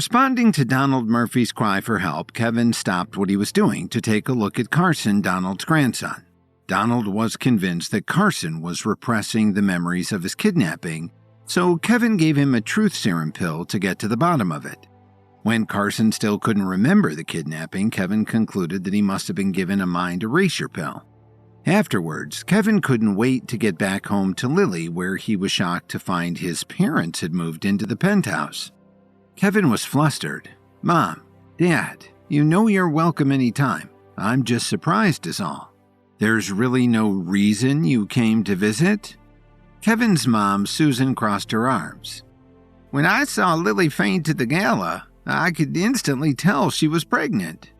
Responding to Donald Murphy's cry for help, Kevin stopped what he was doing to take a look at Carson, Donald's grandson. Donald was convinced that Carson was repressing the memories of his kidnapping, so Kevin gave him a truth serum pill to get to the bottom of it. When Carson still couldn't remember the kidnapping, Kevin concluded that he must have been given a mind erasure pill. Afterwards, Kevin couldn't wait to get back home to Lily, where he was shocked to find his parents had moved into the penthouse. Kevin was flustered. "Mom, Dad, you know you're welcome anytime. I'm just surprised is all. There's really no reason you came to visit?" Kevin's mom, Susan, crossed her arms. "When I saw Lily faint at the gala, I could instantly tell she was pregnant.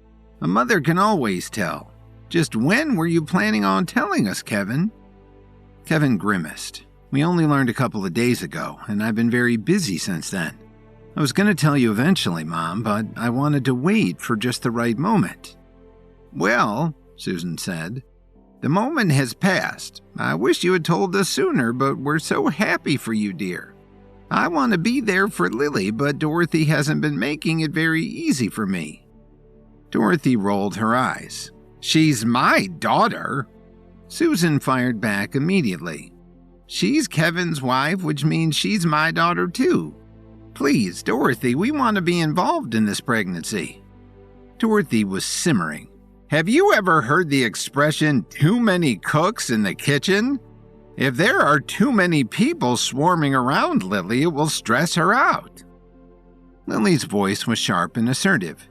A mother can always tell. Just when were you planning on telling us, Kevin?" Kevin grimaced. "We only learned a couple of days ago, and I've been very busy since then. I was going to tell you eventually, Mom, but I wanted to wait for just the right moment." "Well," Susan said, "the moment has passed. I wish you had told us sooner, but we're so happy for you, dear. I want to be there for Lily, but Dorothy hasn't been making it very easy for me." Dorothy rolled her eyes. "She's my daughter." Susan fired back immediately. "She's Kevin's wife, which means she's my daughter too. Please, Dorothy, we want to be involved in this pregnancy." Dorothy was simmering. "Have you ever heard the expression, too many cooks in the kitchen? If there are too many people swarming around Lily, it will stress her out." Lily's voice was sharp and assertive.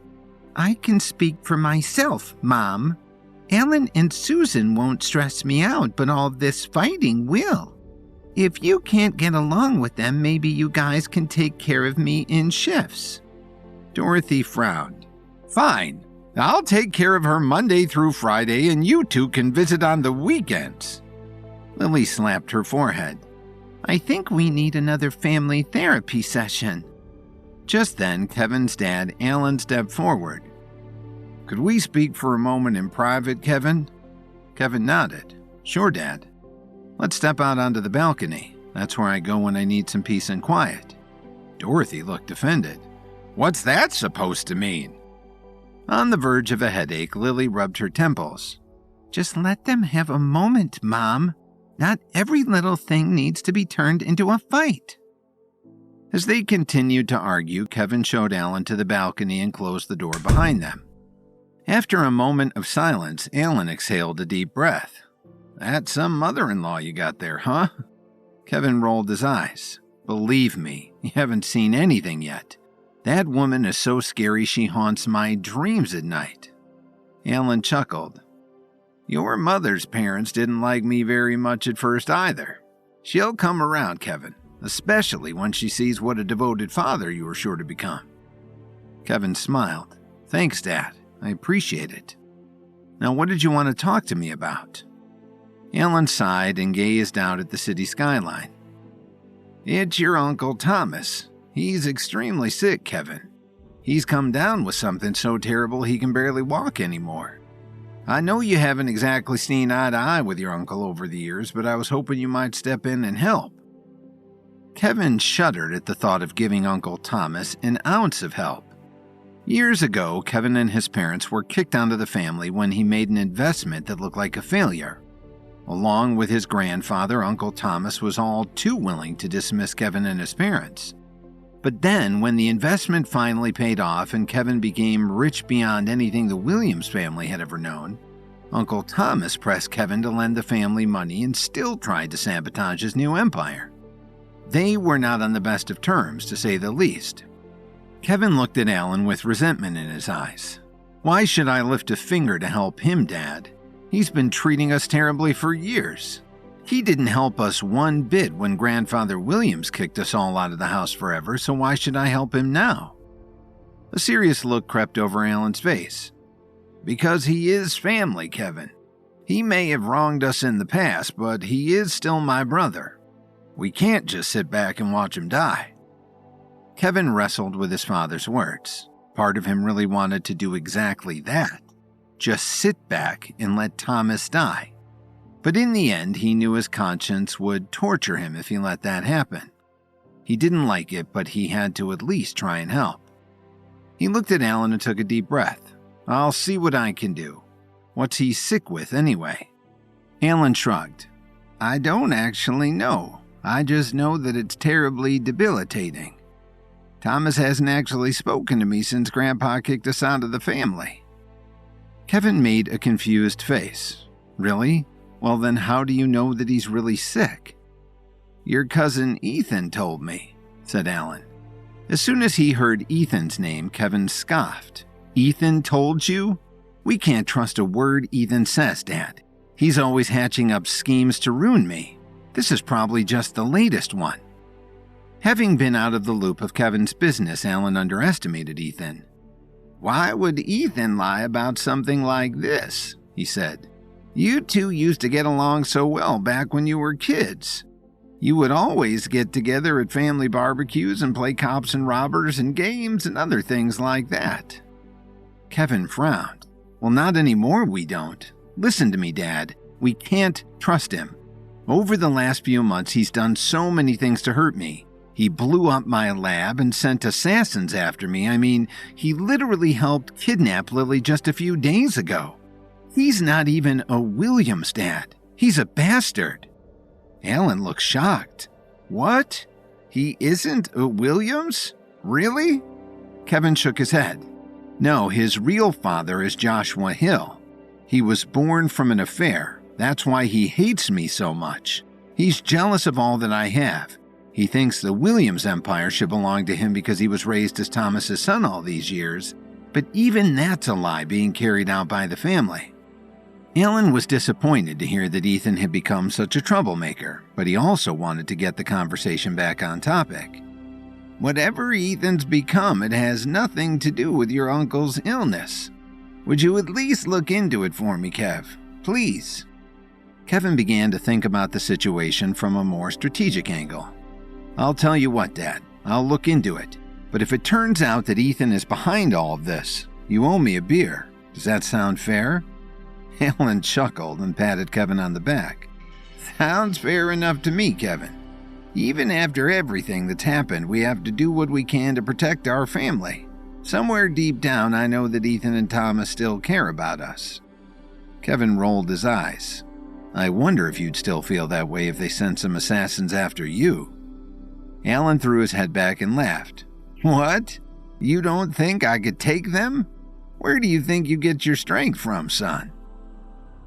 "I can speak for myself, Mom. Alan and Susan won't stress me out, but all this fighting will. If you can't get along with them, maybe you guys can take care of me in shifts." Dorothy frowned. "Fine. I'll take care of her Monday through Friday, and you two can visit on the weekends." Lily slapped her forehead. "I think we need another family therapy session." Just then, Kevin's dad, Alan, stepped forward. "Could we speak for a moment in private, Kevin?" Kevin nodded. "Sure, Dad. Let's step out onto the balcony. That's where I go when I need some peace and quiet." Dorothy looked offended. "What's that supposed to mean?" On the verge of a headache, Lily rubbed her temples. "Just let them have a moment, Mom. Not every little thing needs to be turned into a fight." As they continued to argue, Kevin showed Alan to the balcony and closed the door behind them. After a moment of silence, Alan exhaled a deep breath. "That's some mother-in-law you got there, huh?" Kevin rolled his eyes. "Believe me, you haven't seen anything yet. That woman is so scary she haunts my dreams at night." Alan chuckled. "Your mother's parents didn't like me very much at first either. She'll come around, Kevin, especially when she sees what a devoted father you are sure to become." Kevin smiled. "Thanks, Dad. I appreciate it. Now, what did you want to talk to me about?" Alan sighed and gazed out at the city skyline. "It's your Uncle Thomas. He's extremely sick, Kevin. He's come down with something so terrible he can barely walk anymore. I know you haven't exactly seen eye to eye with your uncle over the years, but I was hoping you might step in and help." Kevin shuddered at the thought of giving Uncle Thomas an ounce of help. Years ago, Kevin and his parents were kicked out of the family when he made an investment that looked like a failure. Along with his grandfather, Uncle Thomas was all too willing to dismiss Kevin and his parents. But then, when the investment finally paid off and Kevin became rich beyond anything the Williams family had ever known, Uncle Thomas pressed Kevin to lend the family money and still tried to sabotage his new empire. They were not on the best of terms, to say the least. Kevin looked at Alan with resentment in his eyes. "Why should I lift a finger to help him, Dad? He's been treating us terribly for years. He didn't help us one bit when Grandfather Williams kicked us all out of the house forever, so why should I help him now?" A serious look crept over Alan's face. "Because he is family, Kevin. He may have wronged us in the past, but he is still my brother. We can't just sit back and watch him die." Kevin wrestled with his father's words. Part of him really wanted to do exactly that. Just sit back and let Thomas die. But in the end, he knew his conscience would torture him if he let that happen. He didn't like it, but he had to at least try and help. He looked at Alan and took a deep breath. I'll see what I can do. What's he sick with anyway? Alan shrugged. I don't actually know. I just know that it's terribly debilitating. Thomas hasn't actually spoken to me since Grandpa kicked us out of the family. Kevin made a confused face. Really? Well then how do you know that he's really sick? Your cousin Ethan told me, said Alan. As soon as he heard Ethan's name, Kevin scoffed. Ethan told you? We can't trust a word Ethan says, Dad. He's always hatching up schemes to ruin me. This is probably just the latest one. Having been out of the loop of Kevin's business, Alan underestimated Ethan. Why would Ethan lie about something like this? He said. You two used to get along so well back when you were kids. You would always get together at family barbecues and play cops and robbers and games and other things like that. Kevin frowned. Well, not anymore, we don't. Listen to me, Dad. We can't trust him. Over the last few months, he's done so many things to hurt me. He blew up my lab and sent assassins after me. I mean, he literally helped kidnap Lily just a few days ago. He's not even a Williams, Dad. He's a bastard. Alan looked shocked. What? He isn't a Williams? Really? Kevin shook his head. No, his real father is Joshua Hill. He was born from an affair. That's why he hates me so much. He's jealous of all that I have. He thinks the Williams empire should belong to him because he was raised as Thomas's son all these years, but even that's a lie being carried out by the family. Alan was disappointed to hear that Ethan had become such a troublemaker, but he also wanted to get the conversation back on topic. Whatever Ethan's become, it has nothing to do with your uncle's illness. Would you at least look into it for me, Kev? Please. Kevin began to think about the situation from a more strategic angle. I'll tell you what, Dad. I'll look into it. But if it turns out that Ethan is behind all of this, you owe me a beer. Does that sound fair? Alan chuckled and patted Kevin on the back. Sounds fair enough to me, Kevin. Even after everything that's happened, we have to do what we can to protect our family. Somewhere deep down, I know that Ethan and Thomas still care about us. Kevin rolled his eyes. I wonder if you'd still feel that way if they sent some assassins after you. Alan threw his head back and laughed. What? You don't think I could take them? Where do you think you get your strength from, son?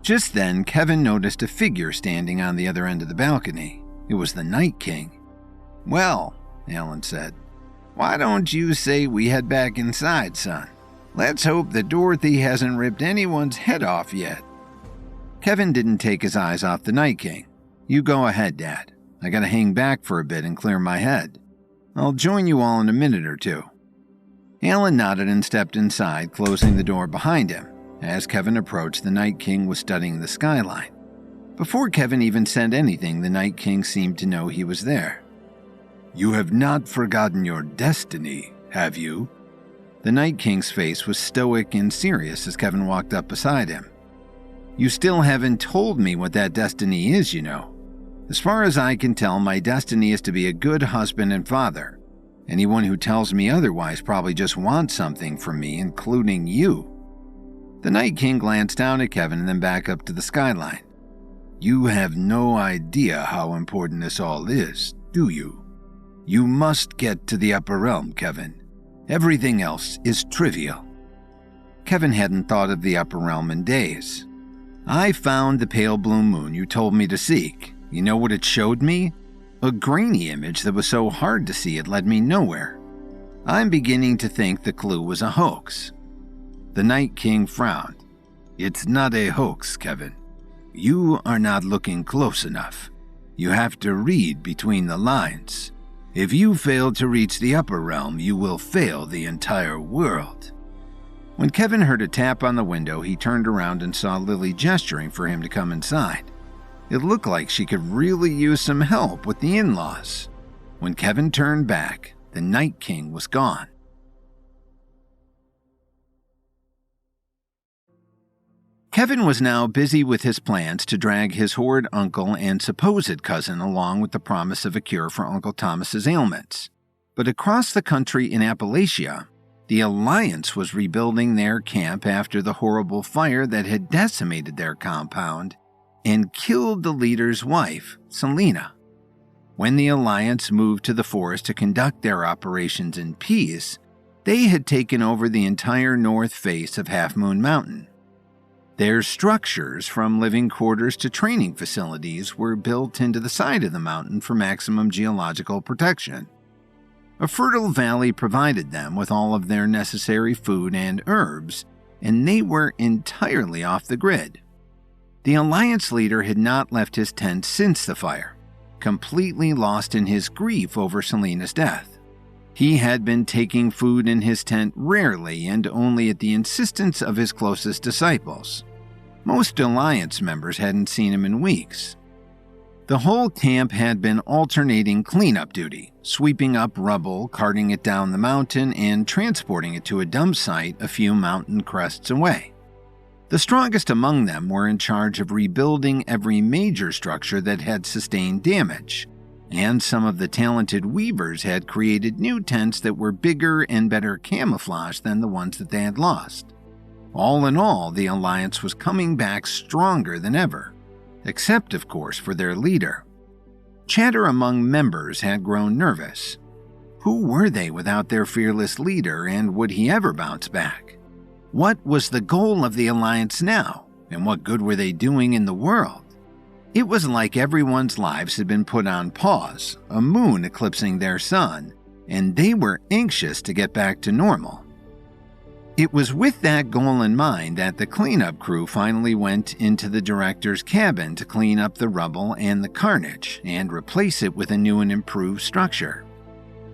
Just then, Kevin noticed a figure standing on the other end of the balcony. It was the Night King. Well, Alan said, why don't you say we head back inside, son? Let's hope that Dorothy hasn't ripped anyone's head off yet. Kevin didn't take his eyes off the Night King. You go ahead, Dad. I gotta hang back for a bit and clear my head. I'll join you all in a minute or two. Alan nodded and stepped inside, closing the door behind him. As Kevin approached, the Night King was studying the skyline. Before Kevin even said anything, the Night King seemed to know he was there. You have not forgotten your destiny, have you? The Night King's face was stoic and serious as Kevin walked up beside him. You still haven't told me what that destiny is, you know. As far as I can tell, my destiny is to be a good husband and father. Anyone who tells me otherwise probably just wants something from me, including you. The Night King glanced down at Kevin and then back up to the skyline. You have no idea how important this all is, do you? You must get to the upper realm, Kevin. Everything else is trivial. Kevin hadn't thought of the upper realm in days. I found the pale blue moon you told me to seek. You know what it showed me? A grainy image that was so hard to see it led me nowhere. I'm beginning to think the clue was a hoax. The Night King frowned. It's not a hoax, Kevin. You are not looking close enough. You have to read between the lines. If you fail to reach the upper realm, you will fail the entire world. When Kevin heard a tap on the window, he turned around and saw Lily gesturing for him to come inside. It looked like she could really use some help with the in-laws. When Kevin turned back, the Night King was gone. Kevin was now busy with his plans to drag his horrid uncle and supposed cousin along with the promise of a cure for Uncle Thomas's ailments. But across the country in Appalachia, The Alliance was rebuilding their camp after the horrible fire that had decimated their compound and killed the leader's wife, Selena. When the Alliance moved to the forest to conduct their operations in peace, they had taken over the entire north face of Half Moon Mountain. Their structures, from living quarters to training facilities, were built into the side of the mountain for maximum geological protection. A fertile valley provided them with all of their necessary food and herbs, and they were entirely off the grid. The Alliance leader had not left his tent since the fire, completely lost in his grief over Selena's death. He had been taking food in his tent rarely and only at the insistence of his closest disciples. Most Alliance members hadn't seen him in weeks. The whole camp had been alternating cleanup duty, sweeping up rubble, carting it down the mountain, and transporting it to a dump site a few mountain crests away. The strongest among them were in charge of rebuilding every major structure that had sustained damage, and some of the talented weavers had created new tents that were bigger and better camouflaged than the ones that they had lost. All in all, the Alliance was coming back stronger than ever, except, of course, for their leader. Chatter among members had grown nervous. Who were they without their fearless leader, and would he ever bounce back? What was the goal of the Alliance now, and what good were they doing in the world? It was like everyone's lives had been put on pause, a moon eclipsing their sun, and they were anxious to get back to normal. It was with that goal in mind that the cleanup crew finally went into the director's cabin to clean up the rubble and the carnage and replace it with a new and improved structure.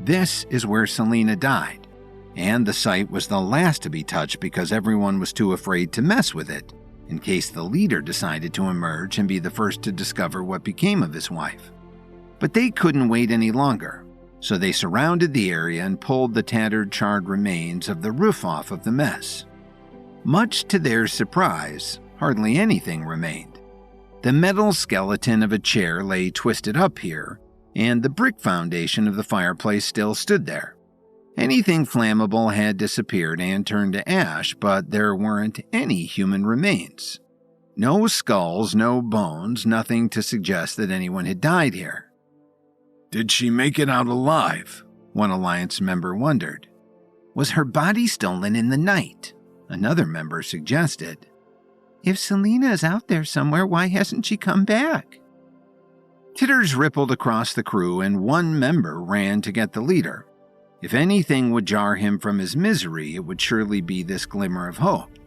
This is where Selena died, and the site was the last to be touched because everyone was too afraid to mess with it, in case the leader decided to emerge and be the first to discover what became of his wife. But they couldn't wait any longer, so they surrounded the area and pulled the tattered, charred remains of the roof off of the mess. Much to their surprise, hardly anything remained. The metal skeleton of a chair lay twisted up here, and the brick foundation of the fireplace still stood there. Anything flammable had disappeared and turned to ash, but there weren't any human remains. No skulls, no bones, nothing to suggest that anyone had died here. Did she make it out alive? One Alliance member wondered. Was her body stolen in the night? Another member suggested. If Selena is out there somewhere, why hasn't she come back? Titters rippled across the crew, and one member ran to get the leader. If anything would jar him from his misery, it would surely be this glimmer of hope.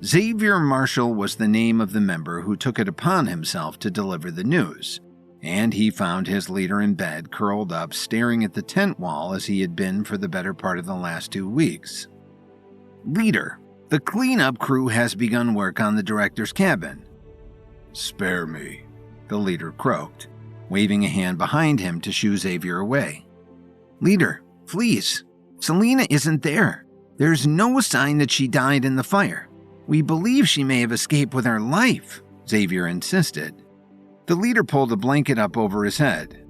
Xavier Marshall was the name of the member who took it upon himself to deliver the news, and he found his leader in bed, curled up, staring at the tent wall as he had been for the better part of the last 2 weeks. Leader, the cleanup crew has begun work on the director's cabin. Spare me, the leader croaked, waving a hand behind him to shoo Xavier away. Leader, please, Selena isn't there. There's no sign that she died in the fire. We believe she may have escaped with her life, Xavier insisted. The leader pulled a blanket up over his head.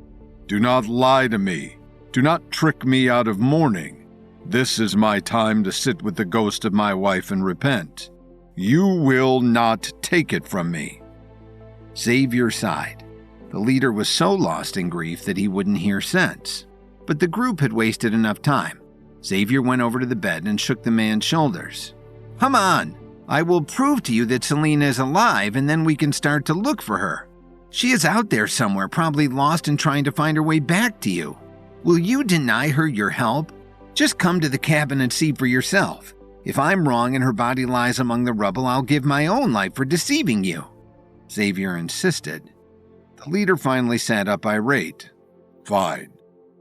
Do not lie to me. Do not trick me out of mourning. This is my time to sit with the ghost of my wife and repent. You will not take it from me. Xavier sighed. The leader was so lost in grief that he wouldn't hear sense. But the group had wasted enough time. Xavier went over to the bed and shook the man's shoulders. Come on, I will prove to you that Selena is alive, and then we can start to look for her. She is out there somewhere, probably lost and trying to find her way back to you. Will you deny her your help? Just come to the cabin and see for yourself. If I'm wrong and her body lies among the rubble, I'll give my own life for deceiving you. Xavier insisted. The leader finally sat up irate. Fine.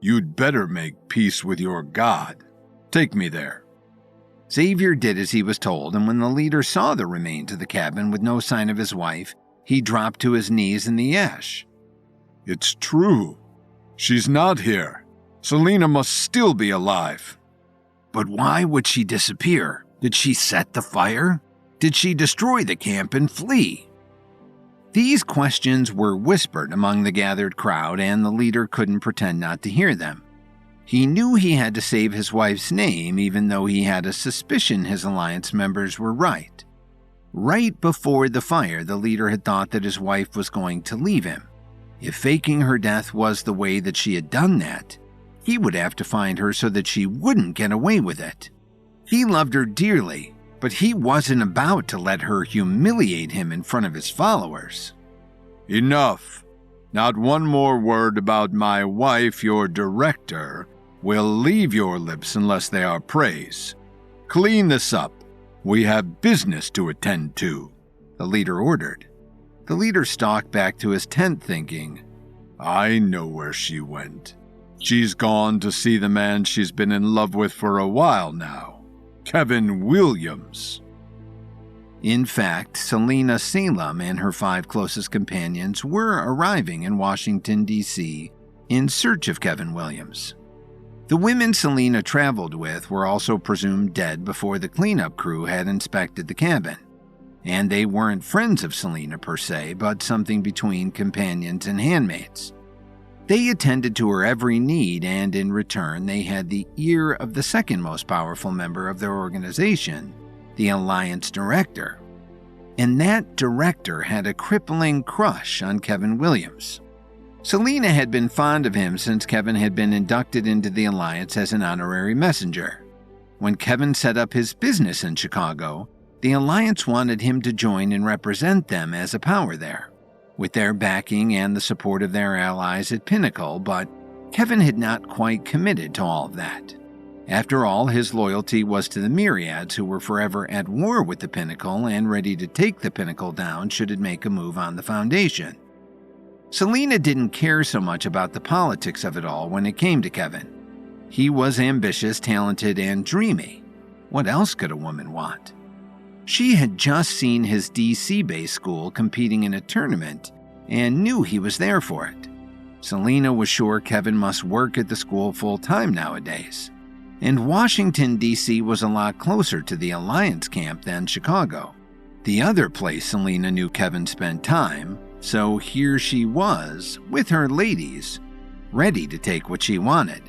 You'd better make peace with your God. Take me there. Xavier did as he was told, and when the leader saw the remains of the cabin with no sign of his wife, he dropped to his knees in the ash. It's true. She's not here. Selena must still be alive. But why would she disappear? Did she set the fire? Did she destroy the camp and flee? These questions were whispered among the gathered crowd, and the leader couldn't pretend not to hear them. He knew he had to save his wife's name, even though he had a suspicion his alliance members were right. Right before the fire, the leader had thought that his wife was going to leave him. If faking her death was the way that she had done that, he would have to find her so that she wouldn't get away with it. He loved her dearly, but he wasn't about to let her humiliate him in front of his followers. Enough. Not one more word about my wife, your director, will leave your lips unless they are praise. Clean this up. We have business to attend to, the leader ordered. The leader stalked back to his tent thinking, I know where she went. She's gone to see the man she's been in love with for a while now, Kevin Williams. In fact, Selena Salem and her 5 closest companions were arriving in Washington, D.C. in search of Kevin Williams. The women Selena traveled with were also presumed dead before the cleanup crew had inspected the cabin, and they weren't friends of Selena per se, but something between companions and handmaids. They attended to her every need, and in return they had the ear of the second most powerful member of their organization, the Alliance Director. And that director had a crippling crush on Kevin Williams. Selena had been fond of him since Kevin had been inducted into the Alliance as an honorary messenger. When Kevin set up his business in Chicago, the Alliance wanted him to join and represent them as a power there, with their backing and the support of their allies at Pinnacle, but Kevin had not quite committed to all of that. After all, his loyalty was to the Myriads, who were forever at war with the Pinnacle and ready to take the Pinnacle down should it make a move on the Foundation. Selena didn't care so much about the politics of it all when it came to Kevin. He was ambitious, talented, and dreamy. What else could a woman want? She had just seen his DC-based school competing in a tournament and knew he was there for it. Selena was sure Kevin must work at the school full-time nowadays. And Washington, D.C. was a lot closer to the Alliance camp than Chicago, the other place Selena knew Kevin spent time, so here she was, with her ladies, ready to take what she wanted.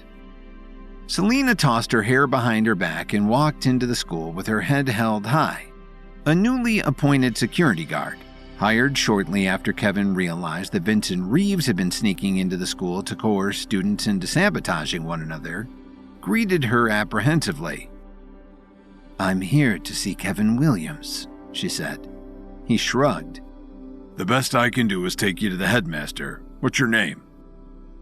Selena tossed her hair behind her back and walked into the school with her head held high. A newly appointed security guard, hired shortly after Kevin realized that Vincent Reeves had been sneaking into the school to coerce students into sabotaging one another, greeted her apprehensively. "I'm here to see Kevin Williams," she said. He shrugged. "The best I can do is take you to the headmaster. What's your name?"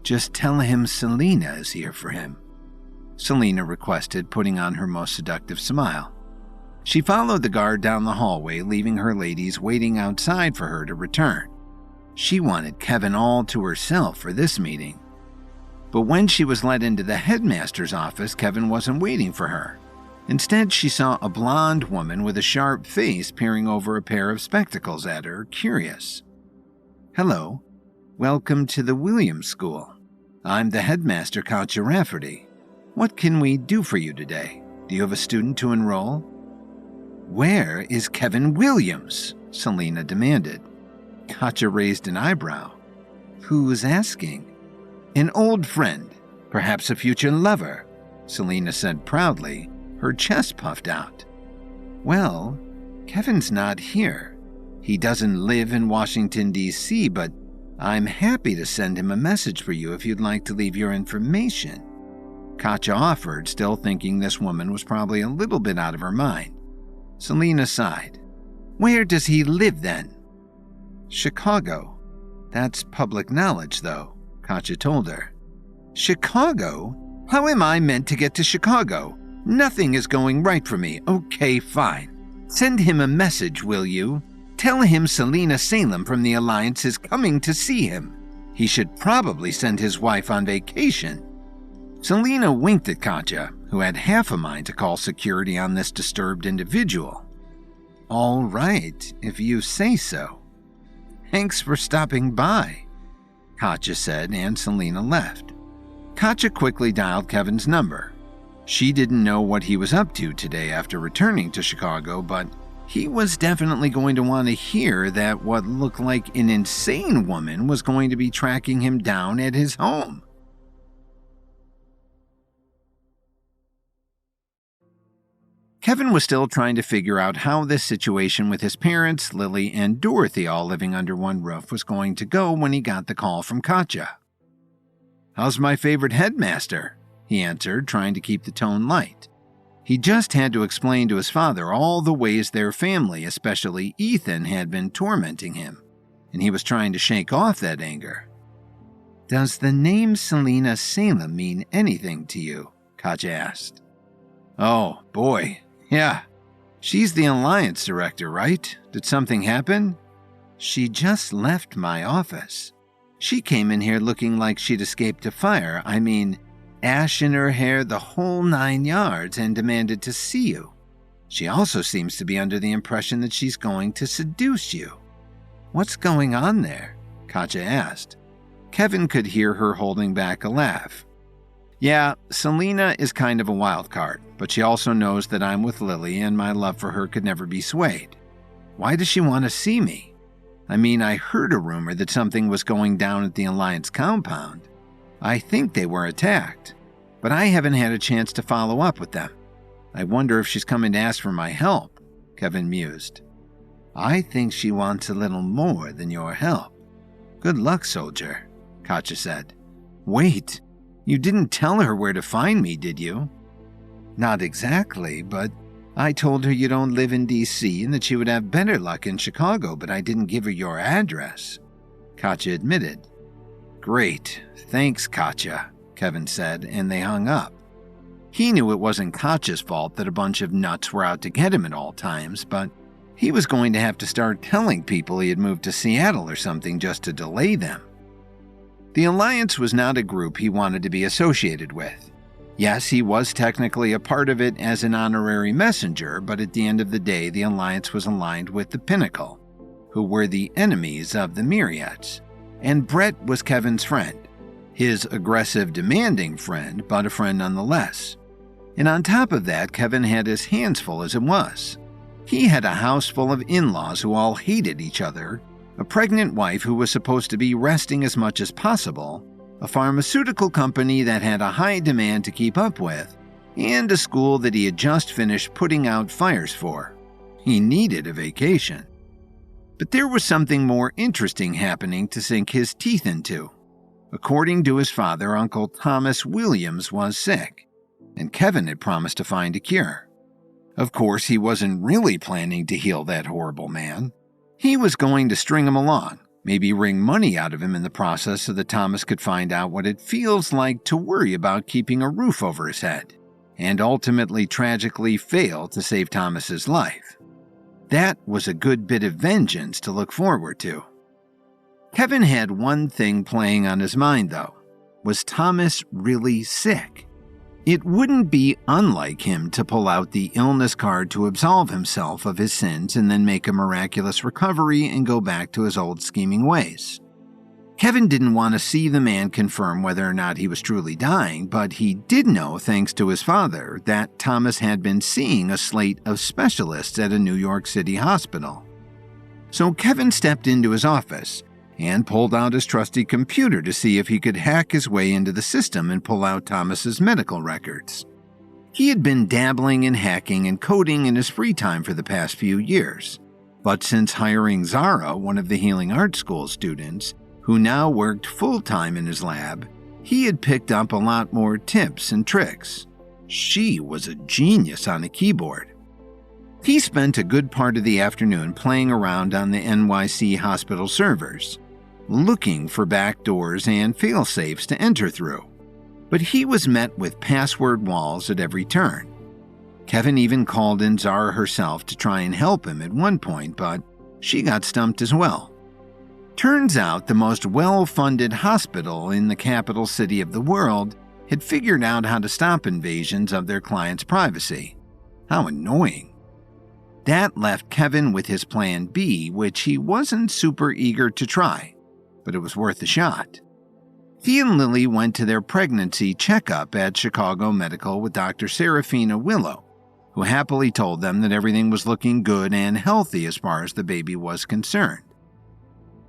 "Just tell him Selena is here for him," Selena requested, putting on her most seductive smile. She followed the guard down the hallway, leaving her ladies waiting outside for her to return. She wanted Kevin all to herself for this meeting. But when she was led into the headmaster's office, Kevin wasn't waiting for her. Instead, she saw a blonde woman with a sharp face peering over a pair of spectacles at her, curious. "Hello. Welcome to the Williams School. I'm the headmaster, Katja Rafferty. What can we do for you today? Do you have a student to enroll?" "Where is Kevin Williams?" Selena demanded. Katja raised an eyebrow. "Who's asking?" "An old friend, perhaps a future lover," Selena said proudly, her chest puffed out. "Well, Kevin's not here. He doesn't live in Washington, D.C., but I'm happy to send him a message for you if you'd like to leave your information," Katja offered, still thinking this woman was probably a little bit out of her mind. Selena sighed. "Where does he live then?" "Chicago. That's public knowledge, though," Katja told her. "Chicago? How am I meant to get to Chicago? Nothing is going right for me. Okay, fine. Send him a message, will you? Tell him Selena Salem from the Alliance is coming to see him. He should probably send his wife on vacation." Selena winked at Katja, who had half a mind to call security on this disturbed individual. "All right, if you say so. Thanks for stopping by," Katja said, and Selena left. Katja quickly dialed Kevin's number. She didn't know what he was up to today after returning to Chicago, but he was definitely going to want to hear that what looked like an insane woman was going to be tracking him down at his home. Kevin was still trying to figure out how this situation with his parents, Lily, and Dorothy all living under one roof was going to go when he got the call from Katja. "How's my favorite headmaster?" he answered, trying to keep the tone light. He just had to explain to his father all the ways their family, especially Ethan, had been tormenting him, and he was trying to shake off that anger. "Does the name Selena Salem mean anything to you?" Katja asked. "Oh, boy. Yeah. She's the Alliance director, right? Did something happen?" "She just left my office. She came in here looking like she'd escaped a fire. I mean, ash in her hair, the whole 9 yards, and demanded to see you. She also seems to be under the impression that she's going to seduce you." "What's going on there?" Katja asked. Kevin could hear her holding back a laugh. "Yeah, Selena is kind of a wild card, but she also knows that I'm with Lily and my love for her could never be swayed. Why does she want to see me? I mean, I heard a rumor that something was going down at the Alliance compound. I think they were attacked, but I haven't had a chance to follow up with them. I wonder if she's coming to ask for my help," Kevin mused. "I think she wants a little more than your help. Good luck, soldier," Katja said. "Wait. You didn't tell her where to find me, did you?" "Not exactly, but I told her you don't live in D.C. and that she would have better luck in Chicago, but I didn't give her your address," Katja admitted. "Great. Thanks, Katja," Kevin said, and they hung up. He knew it wasn't Katja's fault that a bunch of nuts were out to get him at all times, but he was going to have to start telling people he had moved to Seattle or something just to delay them. The Alliance was not a group he wanted to be associated with. Yes, he was technically a part of it as an honorary messenger, but at the end of the day, the Alliance was aligned with the Pinnacle, who were the enemies of the Myriads. And Brett was Kevin's friend. His aggressive, demanding friend, but a friend nonetheless. And on top of that, Kevin had his hands full as it was. He had a house full of in-laws who all hated each other, a pregnant wife who was supposed to be resting as much as possible, a pharmaceutical company that had a high demand to keep up with, and a school that he had just finished putting out fires for. He needed a vacation. But there was something more interesting happening to sink his teeth into. According to his father, Uncle Thomas Williams was sick, and Kevin had promised to find a cure. Of course, he wasn't really planning to heal that horrible man. He was going to string him along, maybe wring money out of him in the process so that Thomas could find out what it feels like to worry about keeping a roof over his head, and ultimately tragically fail to save Thomas's life. That was a good bit of vengeance to look forward to. Kevin had one thing playing on his mind, though. Was Thomas really sick? It wouldn't be unlike him to pull out the illness card to absolve himself of his sins and then make a miraculous recovery and go back to his old scheming ways. Kevin didn't want to see the man confirm whether or not he was truly dying, but he did know, thanks to his father, that Thomas had been seeing a slate of specialists at a New York City hospital. So Kevin stepped into his office and pulled out his trusty computer to see if he could hack his way into the system and pull out Thomas's medical records. He had been dabbling in hacking and coding in his free time for the past few years, but since hiring Zara, one of the Healing Arts School students, who now worked full-time in his lab, he had picked up a lot more tips and tricks. She was a genius on a keyboard. He spent a good part of the afternoon playing around on the NYC hospital servers, looking for backdoors and fail-safes to enter through. But he was met with password walls at every turn. Kevin even called in Zara herself to try and help him at one point, but she got stumped as well. Turns out the most well-funded hospital in the capital city of the world had figured out how to stop invasions of their clients' privacy. How annoying. That left Kevin with his plan B, which he wasn't super eager to try, but it was worth a shot. He and Lily went to their pregnancy checkup at Chicago Medical with Dr. Serafina Willow, who happily told them that everything was looking good and healthy as far as the baby was concerned.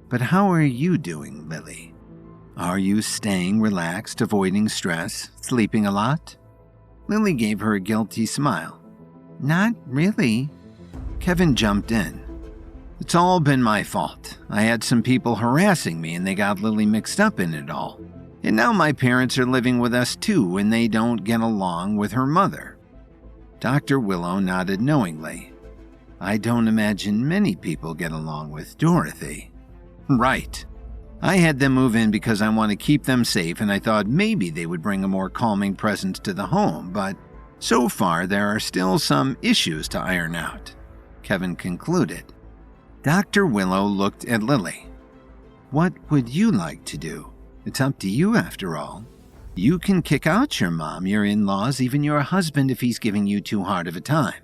But how are you doing, Lily? Are you staying relaxed, avoiding stress, sleeping a lot? Lily gave her a guilty smile. Not really. Kevin jumped in. It's all been my fault. I had some people harassing me and they got Lily mixed up in it all. And now my parents are living with us too and they don't get along with her mother. Dr. Willow nodded knowingly. I don't imagine many people get along with Dorothy. Right. I had them move in because I want to keep them safe and I thought maybe they would bring a more calming presence to the home, but so far there are still some issues to iron out, Kevin concluded. Dr. Willow looked at Lily. What would you like to do? It's up to you after all. You can kick out your mom, your in-laws, even your husband if he's giving you too hard of a time.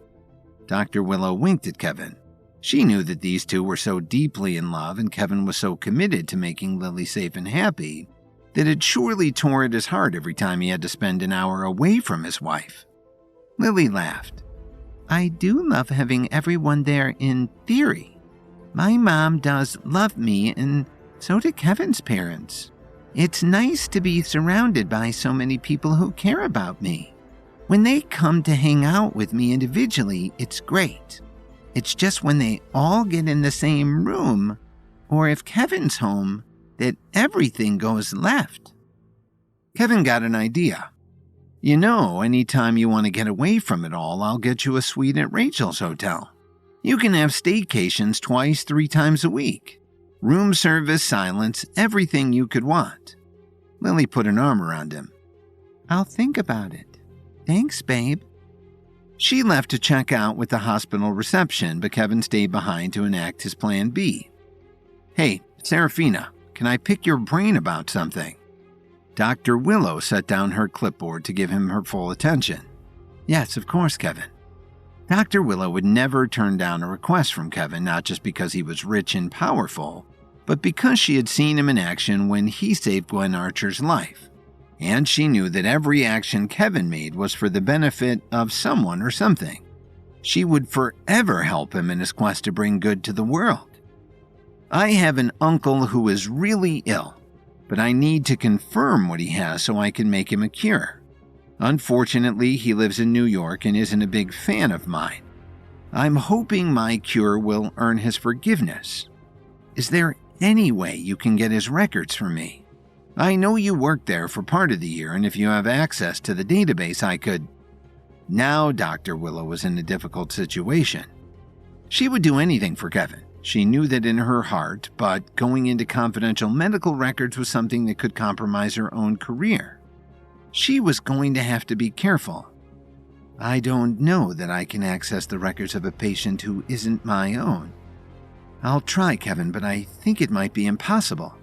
Dr. Willow winked at Kevin. She knew that these two were so deeply in love and Kevin was so committed to making Lily safe and happy that it surely tore at his heart every time he had to spend an hour away from his wife. Lily laughed. I do love having everyone there in theory. My mom does love me, and so do Kevin's parents. It's nice to be surrounded by so many people who care about me. When they come to hang out with me individually, it's great. It's just when they all get in the same room, or if Kevin's home, that everything goes left. Kevin got an idea. You know, anytime you want to get away from it all, I'll get you a suite at Rachel's hotel. You can have staycations 2-3 times a week. Room service, silence, everything you could want. Lily put an arm around him. I'll think about it. Thanks, babe. She left to check out with the hospital reception, but Kevin stayed behind to enact his plan B. Hey, Serafina, can I pick your brain about something? Dr. Willow set down her clipboard to give him her full attention. Yes, of course, Kevin. Dr. Willow would never turn down a request from Kevin, not just because he was rich and powerful, but because she had seen him in action when he saved Gwen Archer's life. And she knew that every action Kevin made was for the benefit of someone or something. She would forever help him in his quest to bring good to the world. I have an uncle who is really ill, but I need to confirm what he has so I can make him a cure. Unfortunately, he lives in New York and isn't a big fan of mine. I'm hoping my cure will earn his forgiveness. Is there any way you can get his records for me? I know you work there for part of the year, and if you have access to the database, I could... Now Dr. Willow was in a difficult situation. She would do anything for Kevin. She knew that in her heart, but going into confidential medical records was something that could compromise her own career. She was going to have to be careful. I don't know that I can access the records of a patient who isn't my own. I'll try, Kevin, but I think it might be impossible.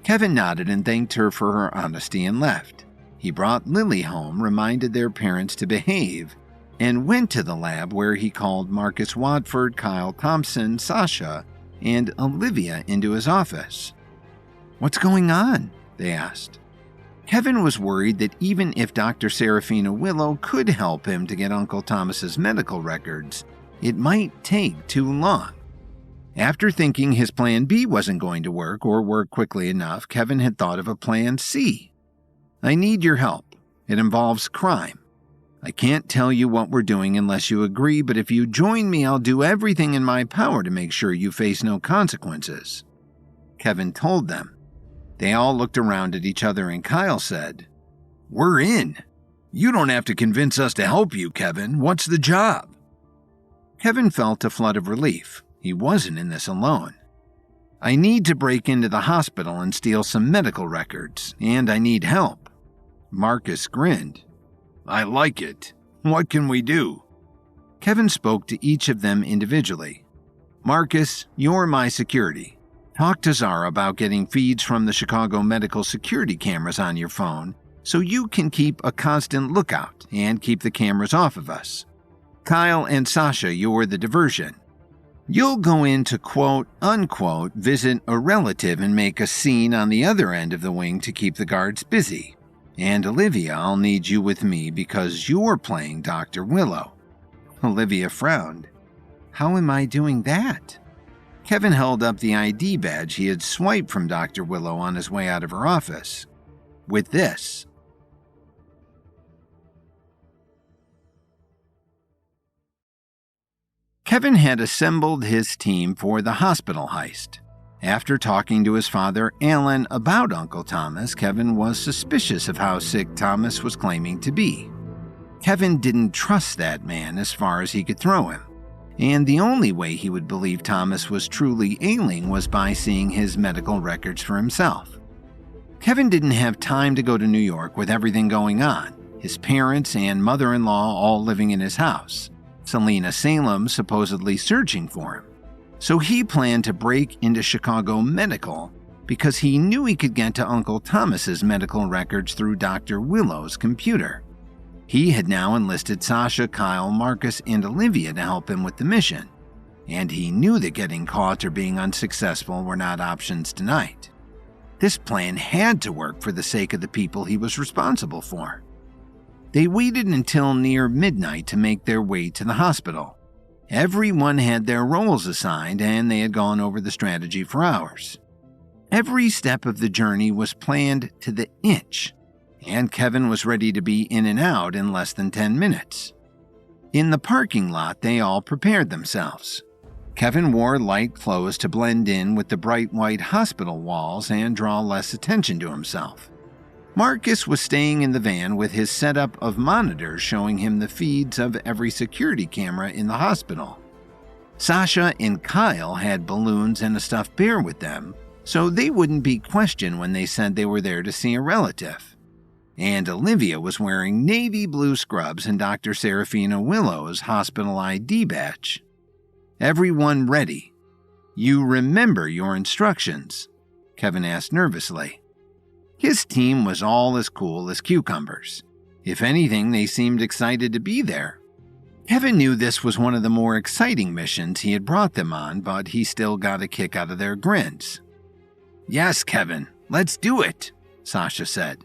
Kevin nodded and thanked her for her honesty and left. He brought Lily home, reminded their parents to behave, and went to the lab where he called Marcus Watford, Kyle Thompson, Sasha, and Olivia into his office. What's going on? They asked. Kevin was worried that even if Dr. Serafina Willow could help him to get Uncle Thomas's medical records, it might take too long. After thinking his plan B wasn't going to work or work quickly enough, Kevin had thought of a plan C. I need your help. It involves crime. I can't tell you what we're doing unless you agree, but if you join me, I'll do everything in my power to make sure you face no consequences. Kevin told them. They all looked around at each other and Kyle said, We're in. You don't have to convince us to help you, Kevin. What's the job? Kevin felt a flood of relief. He wasn't in this alone. I need to break into the hospital and steal some medical records, and I need help. Marcus grinned. I like it. What can we do? Kevin spoke to each of them individually. Marcus, you're my security. Talk to Zara about getting feeds from the Chicago medical security cameras on your phone so you can keep a constant lookout and keep the cameras off of us. Kyle and Sasha, you're the diversion. You'll go in to quote-unquote visit a relative and make a scene on the other end of the wing to keep the guards busy. And Olivia, I'll need you with me because you're playing Dr. Willow. Olivia frowned. How am I doing that? Kevin held up the ID badge he had swiped from Dr. Willow on his way out of her office. With this, Kevin had assembled his team for the hospital heist. After talking to his father, Alan, about Uncle Thomas, Kevin was suspicious of how sick Thomas was claiming to be. Kevin didn't trust that man as far as he could throw him, and the only way he would believe Thomas was truly ailing was by seeing his medical records for himself. Kevin didn't have time to go to New York with everything going on, his parents and mother-in-law all living in his house, Selena Salem supposedly searching for him. So he planned to break into Chicago Medical because he knew he could get to Uncle Thomas's medical records through Dr. Willow's computer. He had now enlisted Sasha, Kyle, Marcus, and Olivia to help him with the mission, and he knew that getting caught or being unsuccessful were not options tonight. This plan had to work for the sake of the people he was responsible for. They waited until near midnight to make their way to the hospital. Everyone had their roles assigned, and they had gone over the strategy for hours. Every step of the journey was planned to the inch, and Kevin was ready to be in and out in less than 10 minutes. In the parking lot, they all prepared themselves. Kevin wore light clothes to blend in with the bright white hospital walls and draw less attention to himself. Marcus was staying in the van with his setup of monitors showing him the feeds of every security camera in the hospital. Sasha and Kyle had balloons and a stuffed bear with them, so they wouldn't be questioned when they said they were there to see a relative. And Olivia was wearing navy blue scrubs and Dr. Serafina Willow's hospital ID badge. Everyone ready. You remember your instructions? Kevin asked nervously. His team was all as cool as cucumbers. If anything, they seemed excited to be there. Kevin knew this was one of the more exciting missions he had brought them on, but he still got a kick out of their grins. Yes, Kevin, let's do it, Sasha said.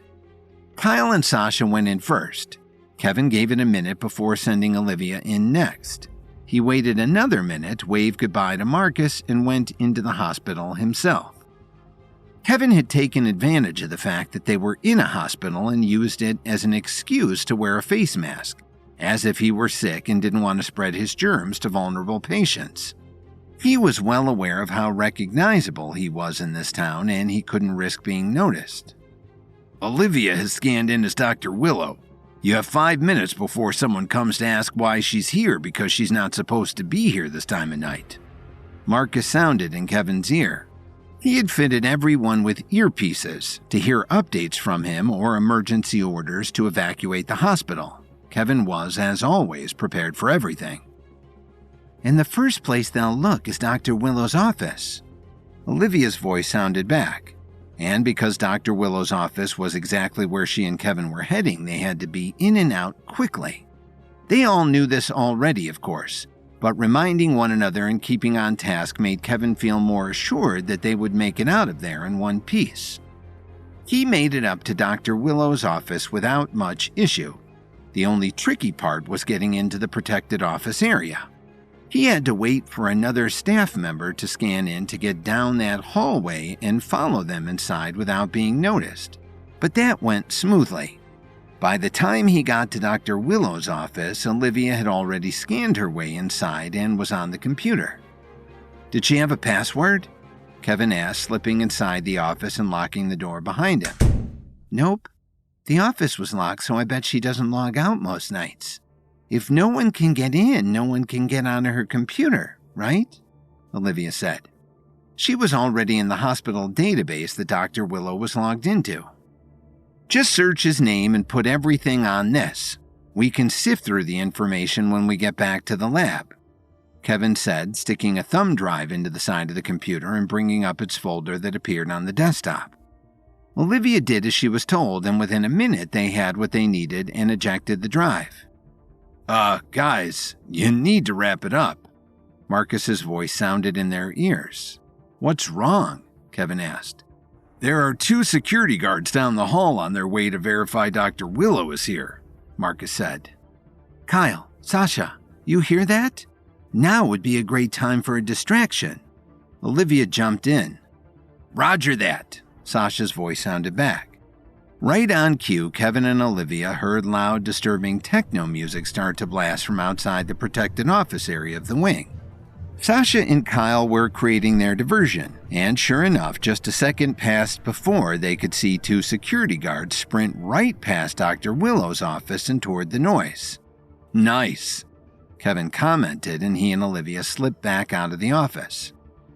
Kyle and Sasha went in first. Kevin gave it a minute before sending Olivia in next. He waited another minute, waved goodbye to Marcus, and went into the hospital himself. Kevin had taken advantage of the fact that they were in a hospital and used it as an excuse to wear a face mask, as if he were sick and didn't want to spread his germs to vulnerable patients. He was well aware of how recognizable he was in this town, and he couldn't risk being noticed. Olivia has scanned in as Dr. Willow. You have 5 minutes before someone comes to ask why she's here because she's not supposed to be here this time of night. Marcus sounded in Kevin's ear. He had fitted everyone with earpieces to hear updates from him or emergency orders to evacuate the hospital. Kevin was, as always, prepared for everything. And the first place they'll look is Dr. Willow's office. Olivia's voice sounded back, and because Dr. Willow's office was exactly where she and Kevin were heading, they had to be in and out quickly. They all knew this already, of course, but reminding one another and keeping on task made Kevin feel more assured that they would make it out of there in one piece. He made it up to Dr. Willow's office without much issue. The only tricky part was getting into the protected office area. He had to wait for another staff member to scan in to get down that hallway and follow them inside without being noticed, but that went smoothly. By the time he got to Dr. Willow's office, Olivia had already scanned her way inside and was on the computer. Did she have a password? Kevin asked, slipping inside the office and locking the door behind him. Nope. The office was locked, so I bet she doesn't log out most nights. If no one can get in, no one can get onto her computer, right? Olivia said. She was already in the hospital database that Dr. Willow was logged into. Just search his name and put everything on this. We can sift through the information when we get back to the lab, Kevin said, sticking a thumb drive into the side of the computer and bringing up its folder that appeared on the desktop. Olivia did as she was told, and within a minute they had what they needed and ejected the drive. Guys, you need to wrap it up. Marcus's voice sounded in their ears. What's wrong? Kevin asked. There are 2 security guards down the hall on their way to verify Dr. Willow is here, Marcus said. Kyle, Sasha, you hear that? Now would be a great time for a distraction. Olivia jumped in. Roger that, Sasha's voice sounded back. Right on cue, Kevin and Olivia heard loud, disturbing techno music start to blast from outside the protected office area of the wing. Sasha and Kyle were creating their diversion, and sure enough, just a second passed before they could see two security guards sprint right past Dr. Willow's office and toward the noise. "Nice," Kevin commented, and he and Olivia slipped back out of the office.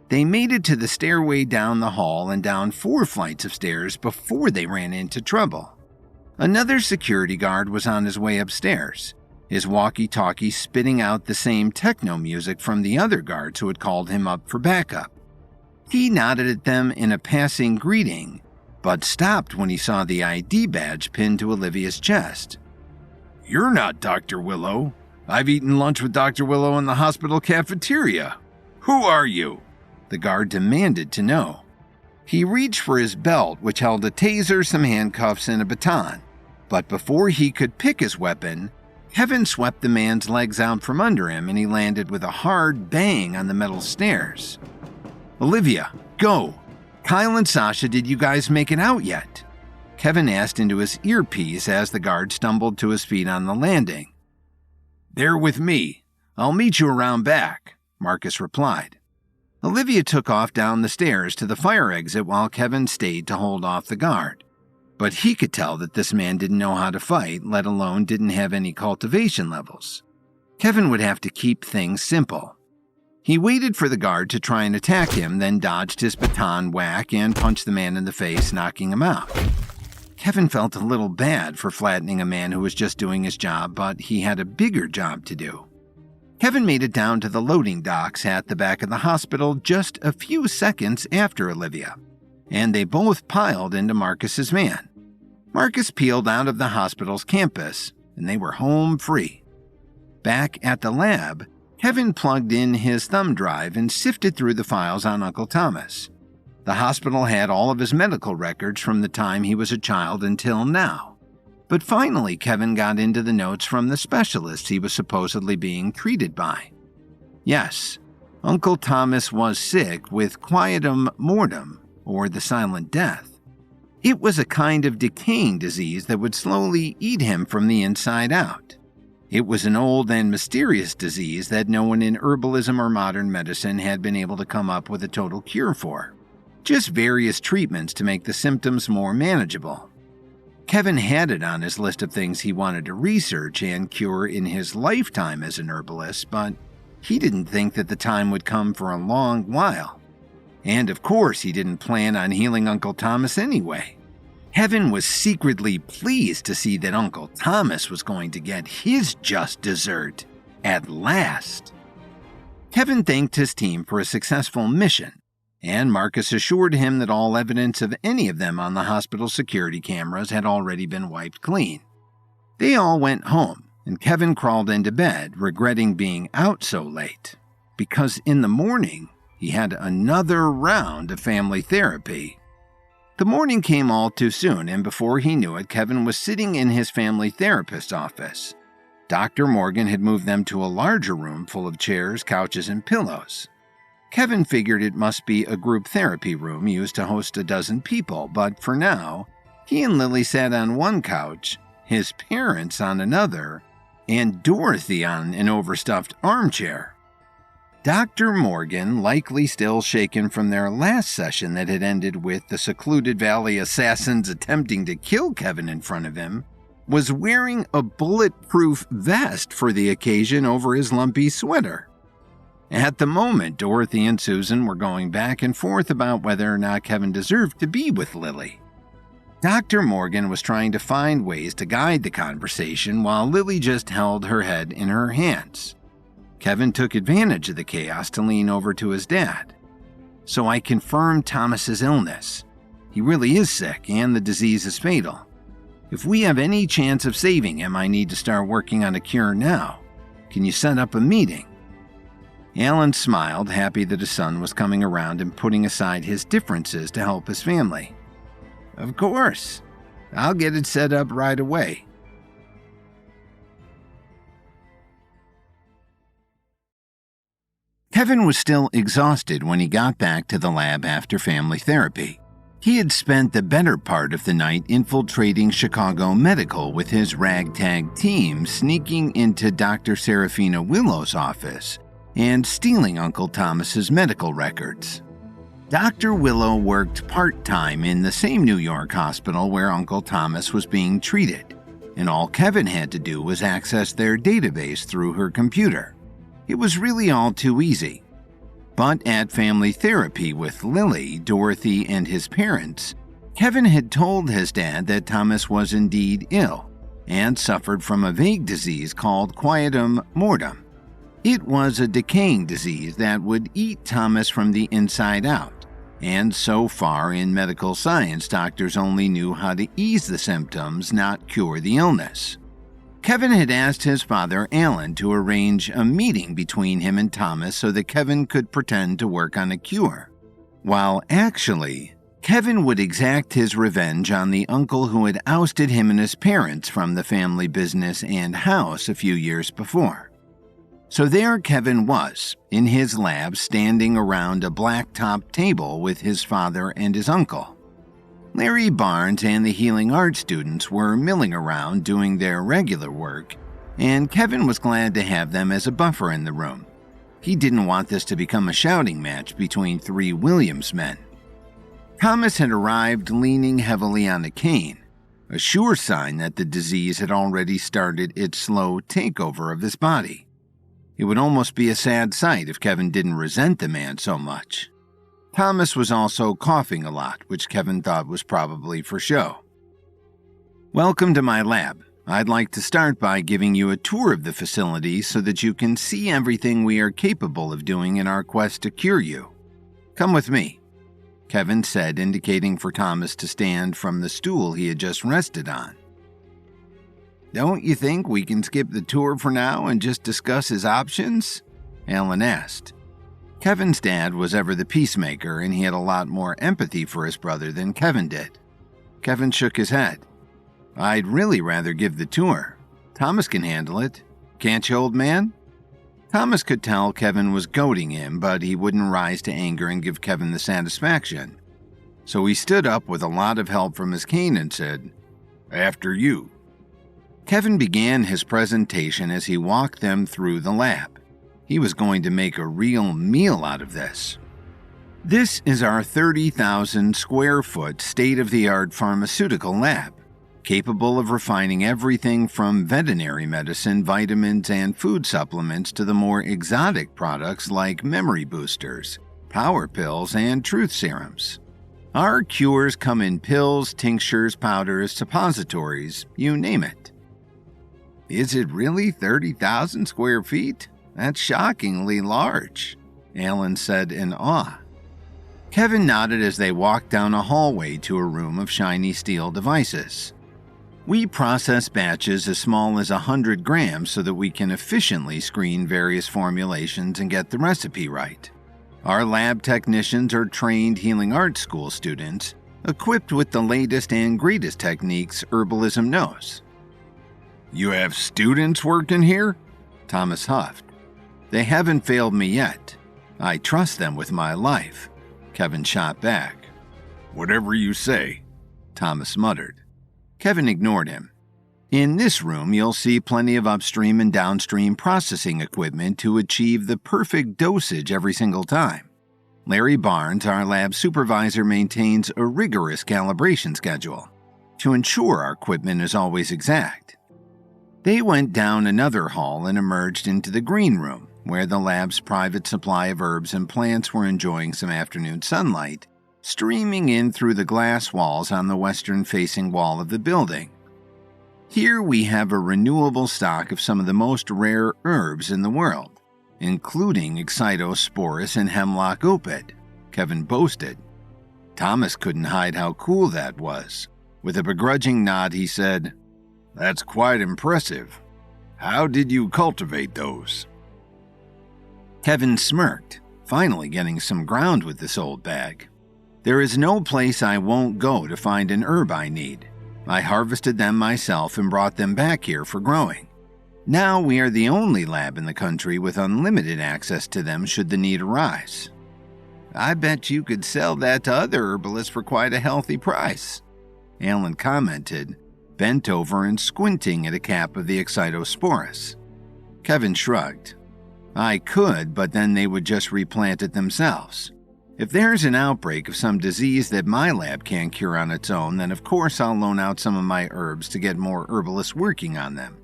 They made it to the stairway down the hall and down 4 flights of stairs before they ran into trouble. Another security guard was on his way upstairs, his walkie-talkie spitting out the same techno music from the other guards who had called him up for backup. He nodded at them in a passing greeting, but stopped when he saw the ID badge pinned to Olivia's chest. "You're not Dr. Willow. I've eaten lunch with Dr. Willow in the hospital cafeteria. Who are you?" the guard demanded to know. He reached for his belt, which held a taser, some handcuffs, and a baton. But before he could pick his weapon, Kevin swept the man's legs out from under him and he landed with a hard bang on the metal stairs. "Olivia, go! Kyle and Sasha, did you guys make it out yet?" Kevin asked into his earpiece as the guard stumbled to his feet on the landing. "They're with me. I'll meet you around back," Marcus replied. Olivia took off down the stairs to the fire exit while Kevin stayed to hold off the guard. But he could tell that this man didn't know how to fight, let alone didn't have any cultivation levels. Kevin would have to keep things simple. He waited for the guard to try and attack him, then dodged his baton whack and punched the man in the face, knocking him out. Kevin felt a little bad for flattening a man who was just doing his job, but he had a bigger job to do. Kevin made it down to the loading docks at the back of the hospital just a few seconds after Olivia, and they both piled into Marcus's van. Marcus peeled out of the hospital's campus, and they were home free. Back at the lab, Kevin plugged in his thumb drive and sifted through the files on Uncle Thomas. The hospital had all of his medical records from the time he was a child until now. But finally, Kevin got into the notes from the specialists he was supposedly being treated by. Yes, Uncle Thomas was sick with quietum mortem, or the silent death. It was a kind of decaying disease that would slowly eat him from the inside out. It was an old and mysterious disease that no one in herbalism or modern medicine had been able to come up with a total cure for. Just various treatments to make the symptoms more manageable. Kevin had it on his list of things he wanted to research and cure in his lifetime as an herbalist, but he didn't think that the time would come for a long while. And of course, he didn't plan on healing Uncle Thomas anyway. Kevin was secretly pleased to see that Uncle Thomas was going to get his just dessert at last. Kevin thanked his team for a successful mission, and Marcus assured him that all evidence of any of them on the hospital security cameras had already been wiped clean. They all went home, and Kevin crawled into bed, regretting being out so late, because in the morning he had another round of family therapy. The morning came all too soon, and before he knew it, Kevin was sitting in his family therapist's office. Dr. Morgan had moved them to a larger room full of chairs, couches, and pillows. Kevin figured it must be a group therapy room used to host a dozen people, but for now, he and Lily sat on one couch, his parents on another, and Dorothy on an overstuffed armchair. Dr. Morgan, likely still shaken from their last session that had ended with the secluded valley assassins attempting to kill Kevin in front of him, was wearing a bulletproof vest for the occasion over his lumpy sweater. At the moment, Dorothy and Susan were going back and forth about whether or not Kevin deserved to be with Lily. Dr. Morgan was trying to find ways to guide the conversation while Lily just held her head in her hands. Kevin took advantage of the chaos to lean over to his dad. "So I confirmed Thomas's illness. He really is sick and the disease is fatal. If we have any chance of saving him, I need to start working on a cure now. Can you set up a meeting?" Alan smiled, happy that his son was coming around and putting aside his differences to help his family. "Of course. I'll get it set up right away." Kevin was still exhausted when he got back to the lab after family therapy. He had spent the better part of the night infiltrating Chicago Medical with his ragtag team, sneaking into Dr. Serafina Willow's office and stealing Uncle Thomas's medical records. Dr. Willow worked part-time in the same New York hospital where Uncle Thomas was being treated, and all Kevin had to do was access their database through her computer. It was really all too easy. But at family therapy with Lily, Dorothy, and his parents, Kevin had told his dad that Thomas was indeed ill and suffered from a vague disease called quietum mortem. It was a decaying disease that would eat Thomas from the inside out, and so far in medical science, doctors only knew how to ease the symptoms, not cure the illness. Kevin had asked his father, Alan, to arrange a meeting between him and Thomas so that Kevin could pretend to work on a cure, while actually, Kevin would exact his revenge on the uncle who had ousted him and his parents from the family business and house a few years before. So there Kevin was, in his lab, standing around a blacktop table with his father and his uncle. Larry Barnes and the healing arts students were milling around doing their regular work, and Kevin was glad to have them as a buffer in the room. He didn't want this to become a shouting match between three Williams men. Thomas had arrived leaning heavily on a cane, a sure sign that the disease had already started its slow takeover of his body. It would almost be a sad sight if Kevin didn't resent the man so much. Thomas was also coughing a lot, which Kevin thought was probably for show. Welcome to my lab. I'd like to start by giving you a tour of the facility so that you can see everything we are capable of doing in our quest to cure you. Come with me, Kevin said, indicating for Thomas to stand from the stool he had just rested on. Don't you think we can skip the tour for now and just discuss his options? Alan asked. Kevin's dad was ever the peacemaker, and he had a lot more empathy for his brother than Kevin did. Kevin shook his head. I'd really rather give the tour. Thomas can handle it. Can't you, old man? Thomas could tell Kevin was goading him, but he wouldn't rise to anger and give Kevin the satisfaction. So he stood up with a lot of help from his cane and said, After you. Kevin began his presentation as he walked them through the lab. He was going to make a real meal out of this. This is our 30,000 square foot state-of-the-art pharmaceutical lab, capable of refining everything from veterinary medicine, vitamins, and food supplements to the more exotic products like memory boosters, power pills, and truth serums. Our cures come in pills, tinctures, powders, suppositories, you name it. Is it really 30,000 square feet? That's shockingly large, Alan said in awe. Kevin nodded as they walked down a hallway to a room of shiny steel devices. We process batches as small as 100 grams so that we can efficiently screen various formulations and get the recipe right. Our lab technicians are trained healing arts school students, equipped with the latest and greatest techniques herbalism knows. You have students working here? Thomas huffed. They haven't failed me yet. I trust them with my life, Kevin shot back. Whatever you say, Thomas muttered. Kevin ignored him. In this room, you'll see plenty of upstream and downstream processing equipment to achieve the perfect dosage every single time. Larry Barnes, our lab supervisor, maintains a rigorous calibration schedule to ensure our equipment is always exact. They went down another hall and emerged into the green room, where the lab's private supply of herbs and plants were enjoying some afternoon sunlight, streaming in through the glass walls on the western-facing wall of the building. Here we have a renewable stock of some of the most rare herbs in the world, including Excitosporus and Hemlock opid, Kevin boasted. Thomas couldn't hide how cool that was. With a begrudging nod, he said, That's quite impressive. How did you cultivate those? Kevin smirked, finally getting some ground with this old bag. There is no place I won't go to find an herb I need. I harvested them myself and brought them back here for growing. Now we are the only lab in the country with unlimited access to them should the need arise. I bet you could sell that to other herbalists for quite a healthy price," Alan commented, bent over and squinting at a cap of the Excitosporus. Kevin shrugged. "I could, but then they would just replant it themselves. If there's an outbreak of some disease that my lab can't cure on its own, then of course I'll loan out some of my herbs to get more herbalists working on them.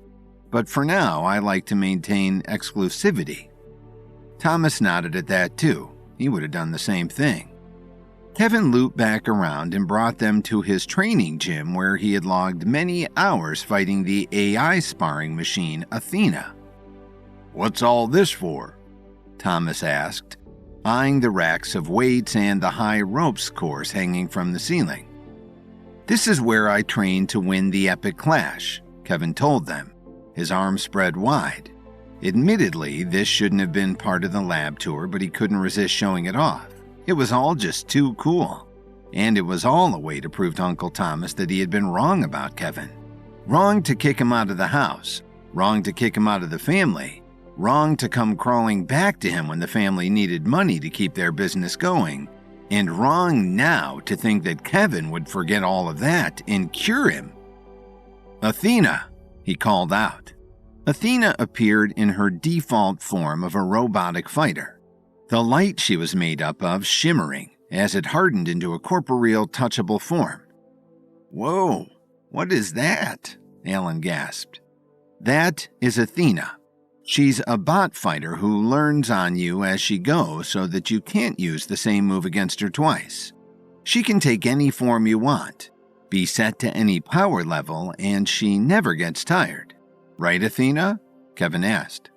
But for now, I like to maintain exclusivity." Thomas nodded at that too. He would have done the same thing. Kevin looped back around and brought them to his training gym where he had logged many hours fighting the AI sparring machine Athena. "What's all this for?" Thomas asked, eyeing the racks of weights and the high ropes course hanging from the ceiling. "This is where I trained to win the epic clash," Kevin told them, his arms spread wide. Admittedly, this shouldn't have been part of the lab tour, but he couldn't resist showing it off. It was all just too cool. And it was all a way to prove to Uncle Thomas that he had been wrong about Kevin. Wrong to kick him out of the house. Wrong to kick him out of the family. Wrong to come crawling back to him when the family needed money to keep their business going. And wrong now to think that Kevin would forget all of that and cure him. "Athena," he called out. Athena appeared in her default form of a robotic fighter, the light she was made up of shimmering as it hardened into a corporeal, touchable form. "Whoa, what is that?" Alan gasped. "That is Athena. She's a bot fighter who learns on you as she goes so that you can't use the same move against her twice. She can take any form you want, be set to any power level, and she never gets tired. Right, Athena?" Kevin asked.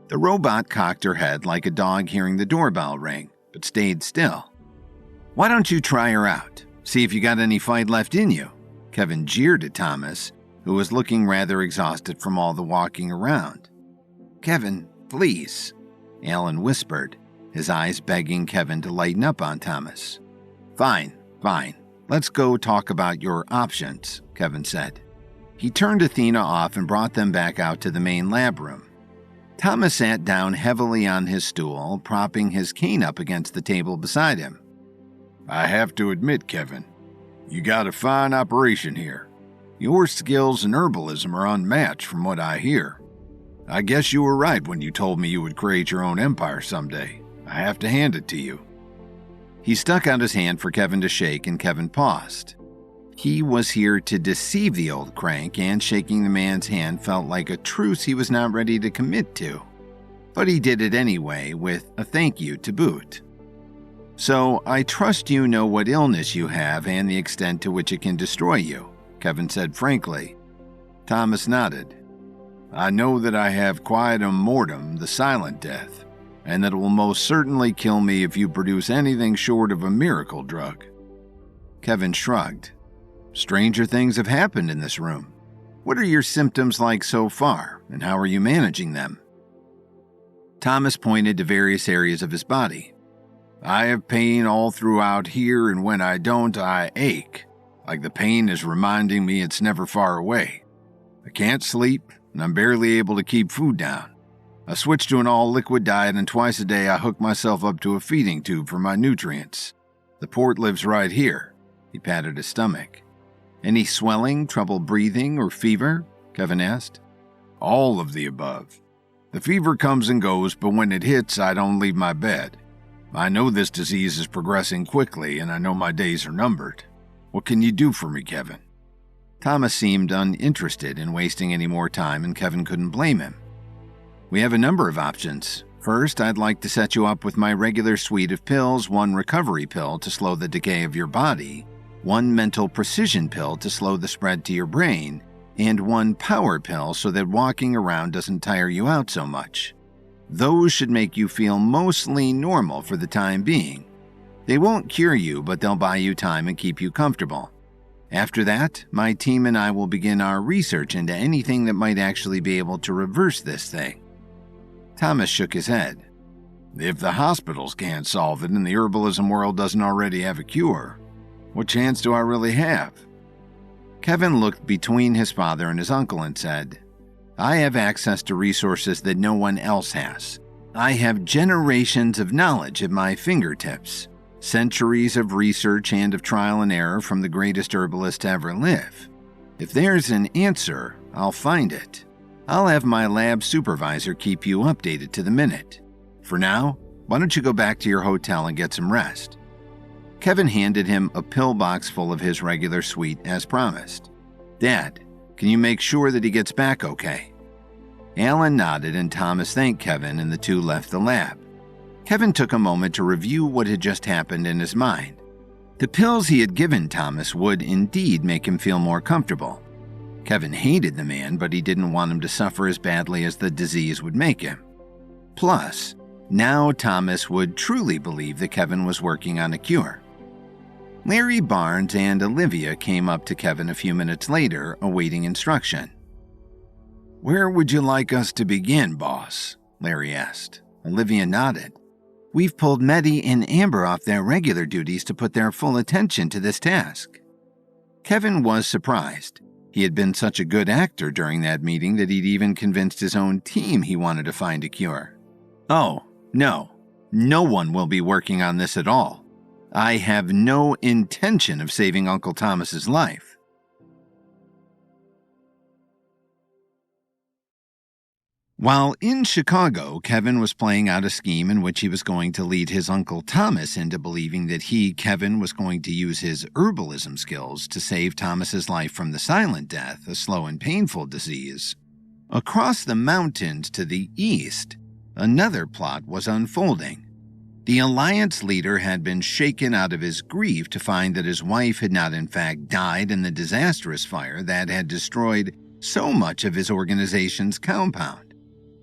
The robot cocked her head like a dog hearing the doorbell ring, but stayed still. "Why don't you try her out? See if you got any fight left in you?" Kevin jeered at Thomas, who was looking rather exhausted from all the walking around. "Kevin, please," Alan whispered, his eyes begging Kevin to lighten up on Thomas. Fine. Let's go talk about your options," Kevin said. He turned Athena off and brought them back out to the main lab room. Thomas sat down heavily on his stool, propping his cane up against the table beside him. "I have to admit, Kevin, you got a fine operation here. Your skills in herbalism are unmatched from what I hear. I guess you were right when you told me you would create your own empire someday. I have to hand it to you." He stuck out his hand for Kevin to shake, and Kevin paused. He was here to deceive the old crank, and shaking the man's hand felt like a truce he was not ready to commit to. But he did it anyway, with a thank you to boot. "So, I trust you know what illness you have and the extent to which it can destroy you," Kevin said frankly. Thomas nodded. "I know that I have quietum mortem, the silent death, and that it will most certainly kill me if you produce anything short of a miracle drug." Kevin shrugged. "Stranger things have happened in this room. What are your symptoms like so far, and how are you managing them?" Thomas pointed to various areas of his body. "I have pain all throughout here, and when I don't, I ache, like the pain is reminding me it's never far away. I can't sleep, and I'm barely able to keep food down. I switched to an all-liquid diet, and twice a day I hook myself up to a feeding tube for my nutrients. The port lives right here." He patted his stomach. "Any swelling, trouble breathing, or fever?" Kevin asked. "All of the above. The fever comes and goes, but when it hits, I don't leave my bed. I know this disease is progressing quickly, and I know my days are numbered. What can you do for me, Kevin?" Thomas seemed uninterested in wasting any more time, and Kevin couldn't blame him. "We have a number of options. First, I'd like to set you up with my regular suite of pills, one recovery pill to slow the decay of your body, one mental precision pill to slow the spread to your brain, and one power pill so that walking around doesn't tire you out so much. Those should make you feel mostly normal for the time being. They won't cure you, but they'll buy you time and keep you comfortable. After that, my team and I will begin our research into anything that might actually be able to reverse this thing." Thomas shook his head. "If the hospitals can't solve it and the herbalism world doesn't already have a cure, what chance do I really have?" Kevin looked between his father and his uncle and said, "I have access to resources that no one else has. I have generations of knowledge at my fingertips. Centuries of research and of trial and error from the greatest herbalist to ever live. If there's an answer, I'll find it. I'll have my lab supervisor keep you updated to the minute. For now, why don't you go back to your hotel and get some rest?" Kevin handed him a pill box full of his regular suite as promised. "Dad, can you make sure that he gets back okay?" Alan nodded and Thomas thanked Kevin and the two left the lab. Kevin took a moment to review what had just happened in his mind. The pills he had given Thomas would indeed make him feel more comfortable. Kevin hated the man, but he didn't want him to suffer as badly as the disease would make him. Plus, now Thomas would truly believe that Kevin was working on a cure. Larry Barnes and Olivia came up to Kevin a few minutes later, awaiting instruction. "Where would you like us to begin, boss?" Larry asked. Olivia nodded. "We've pulled Mehdi and Amber off their regular duties to put their full attention to this task." Kevin was surprised. He had been such a good actor during that meeting that he'd even convinced his own team he wanted to find a cure. "Oh, no one will be working on this at all. I have no intention of saving Uncle Thomas's life." While in Chicago, Kevin was playing out a scheme in which he was going to lead his Uncle Thomas into believing that he, Kevin, was going to use his herbalism skills to save Thomas's life from the silent death, a slow and painful disease. Across the mountains to the east, another plot was unfolding. The Alliance leader had been shaken out of his grief to find that his wife had not in fact died in the disastrous fire that had destroyed so much of his organization's compound.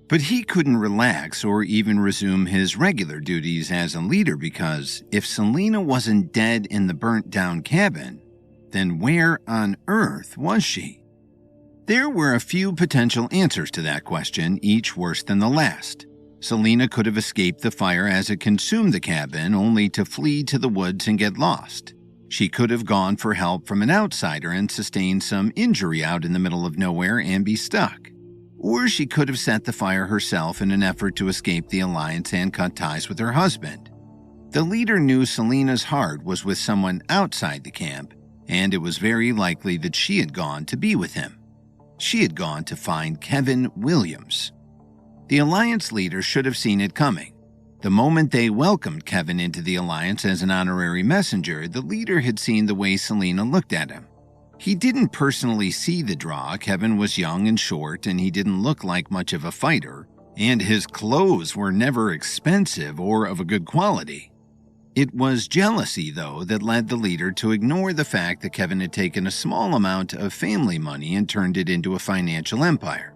But he couldn't relax or even resume his regular duties as a leader because if Selena wasn't dead in the burnt-down cabin, then where on earth was she? There were a few potential answers to that question, each worse than the last. Selena could have escaped the fire as it consumed the cabin, only to flee to the woods and get lost. She could have gone for help from an outsider and sustained some injury out in the middle of nowhere and be stuck. Or she could have set the fire herself in an effort to escape the Alliance and cut ties with her husband. The leader knew Selena's heart was with someone outside the camp, and it was very likely that she had gone to be with him. She had gone to find Kevin Williams. The Alliance leader should have seen it coming. The moment they welcomed Kevin into the Alliance as an honorary messenger, the leader had seen the way Selena looked at him. He didn't personally see the draw. Kevin was young and short, and he didn't look like much of a fighter, and his clothes were never expensive or of a good quality. It was jealousy, though, that led the leader to ignore the fact that Kevin had taken a small amount of family money and turned it into a financial empire.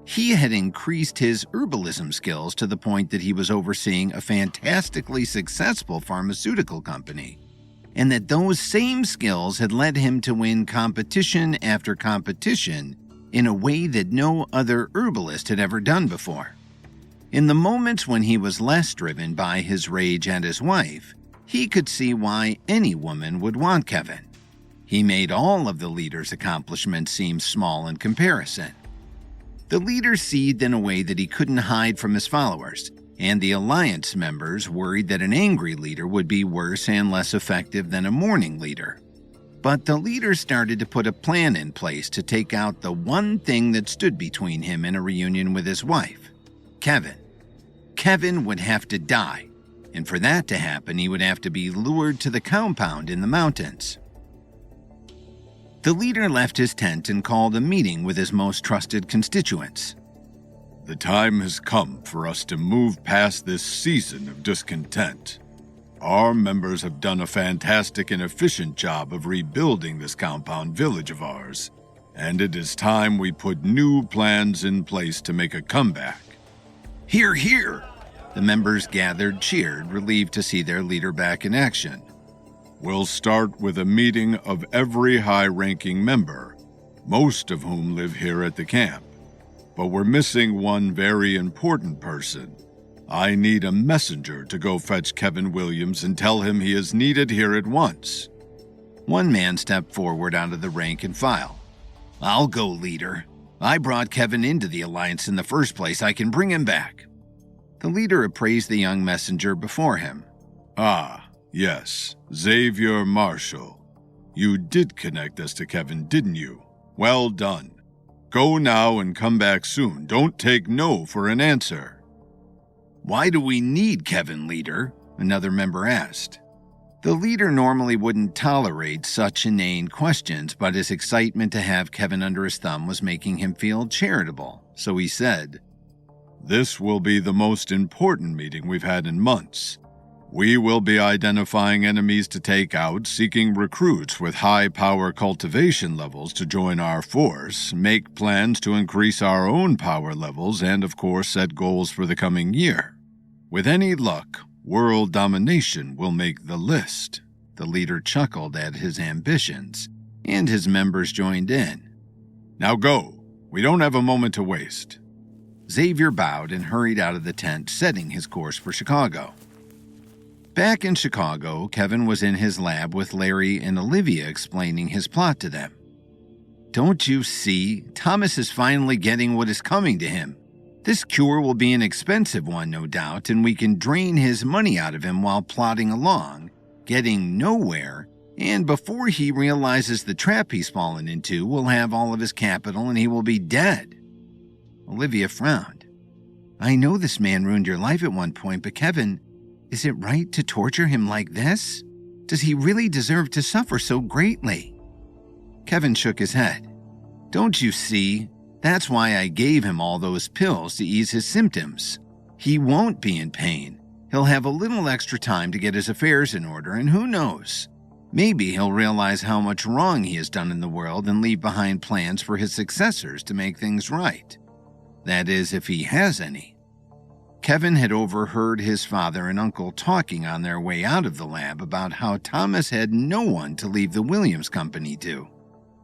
He had increased his herbalism skills to the point that he was overseeing a fantastically successful pharmaceutical company, and that those same skills had led him to win competition after competition in a way that no other herbalist had ever done before. In the moments when he was less driven by his rage at his wife, he could see why any woman would want Kevin. He made all of the leader's accomplishments seem small in comparison. The leader seethed in a way that he couldn't hide from his followers, and the Alliance members worried that an angry leader would be worse and less effective than a mourning leader. But the leader started to put a plan in place to take out the one thing that stood between him and a reunion with his wife, Kevin. Kevin would have to die, and for that to happen, he would have to be lured to the compound in the mountains. The leader left his tent and called a meeting with his most trusted constituents. The time has come for us to move past this season of discontent. Our members have done a fantastic and efficient job of rebuilding this compound village of ours, and it is time we put new plans in place to make a comeback. Hear, hear! The members gathered, cheered, relieved to see their leader back in action. We'll start with a meeting of every high-ranking member, most of whom live here at the camp. But we're missing one very important person. I need a messenger to go fetch Kevin Williams and tell him he is needed here at once. One man stepped forward out of the rank and file. I'll go, leader. I brought Kevin into the Alliance in the first place. I can bring him back. The leader appraised the young messenger before him. Ah, Yes, Xavier Marshall. You did connect us to Kevin, didn't you? Well done. Go now and come back soon. Don't take no for an answer. Why do we need Kevin, leader? Another member asked. The leader normally wouldn't tolerate such inane questions, but his excitement to have Kevin under his thumb was making him feel charitable, so he said, This will be the most important meeting we've had in months. We will be identifying enemies to take out, seeking recruits with high power cultivation levels to join our force, make plans to increase our own power levels, and of course set goals for the coming year. With any luck, world domination will make the list. The leader chuckled at his ambitions, and his members joined in. Now go. We don't have a moment to waste. Xavier bowed and hurried out of the tent, setting his course for Chicago. Back in Chicago, Kevin was in his lab with Larry and Olivia explaining his plot to them. Don't you see? Thomas is finally getting what is coming to him. This cure will be an expensive one, no doubt, and we can drain his money out of him while plodding along, getting nowhere, and before he realizes the trap he's fallen into, we'll have all of his capital and he will be dead. Olivia frowned. I know this man ruined your life at one point, but Kevin, is it right to torture him like this? Does he really deserve to suffer so greatly? Kevin shook his head. Don't you see? That's why I gave him all those pills to ease his symptoms. He won't be in pain. He'll have a little extra time to get his affairs in order, and who knows? Maybe he'll realize how much wrong he has done in the world and leave behind plans for his successors to make things right. That is, if he has any. Kevin had overheard his father and uncle talking on their way out of the lab about how Thomas had no one to leave the Williams Company to.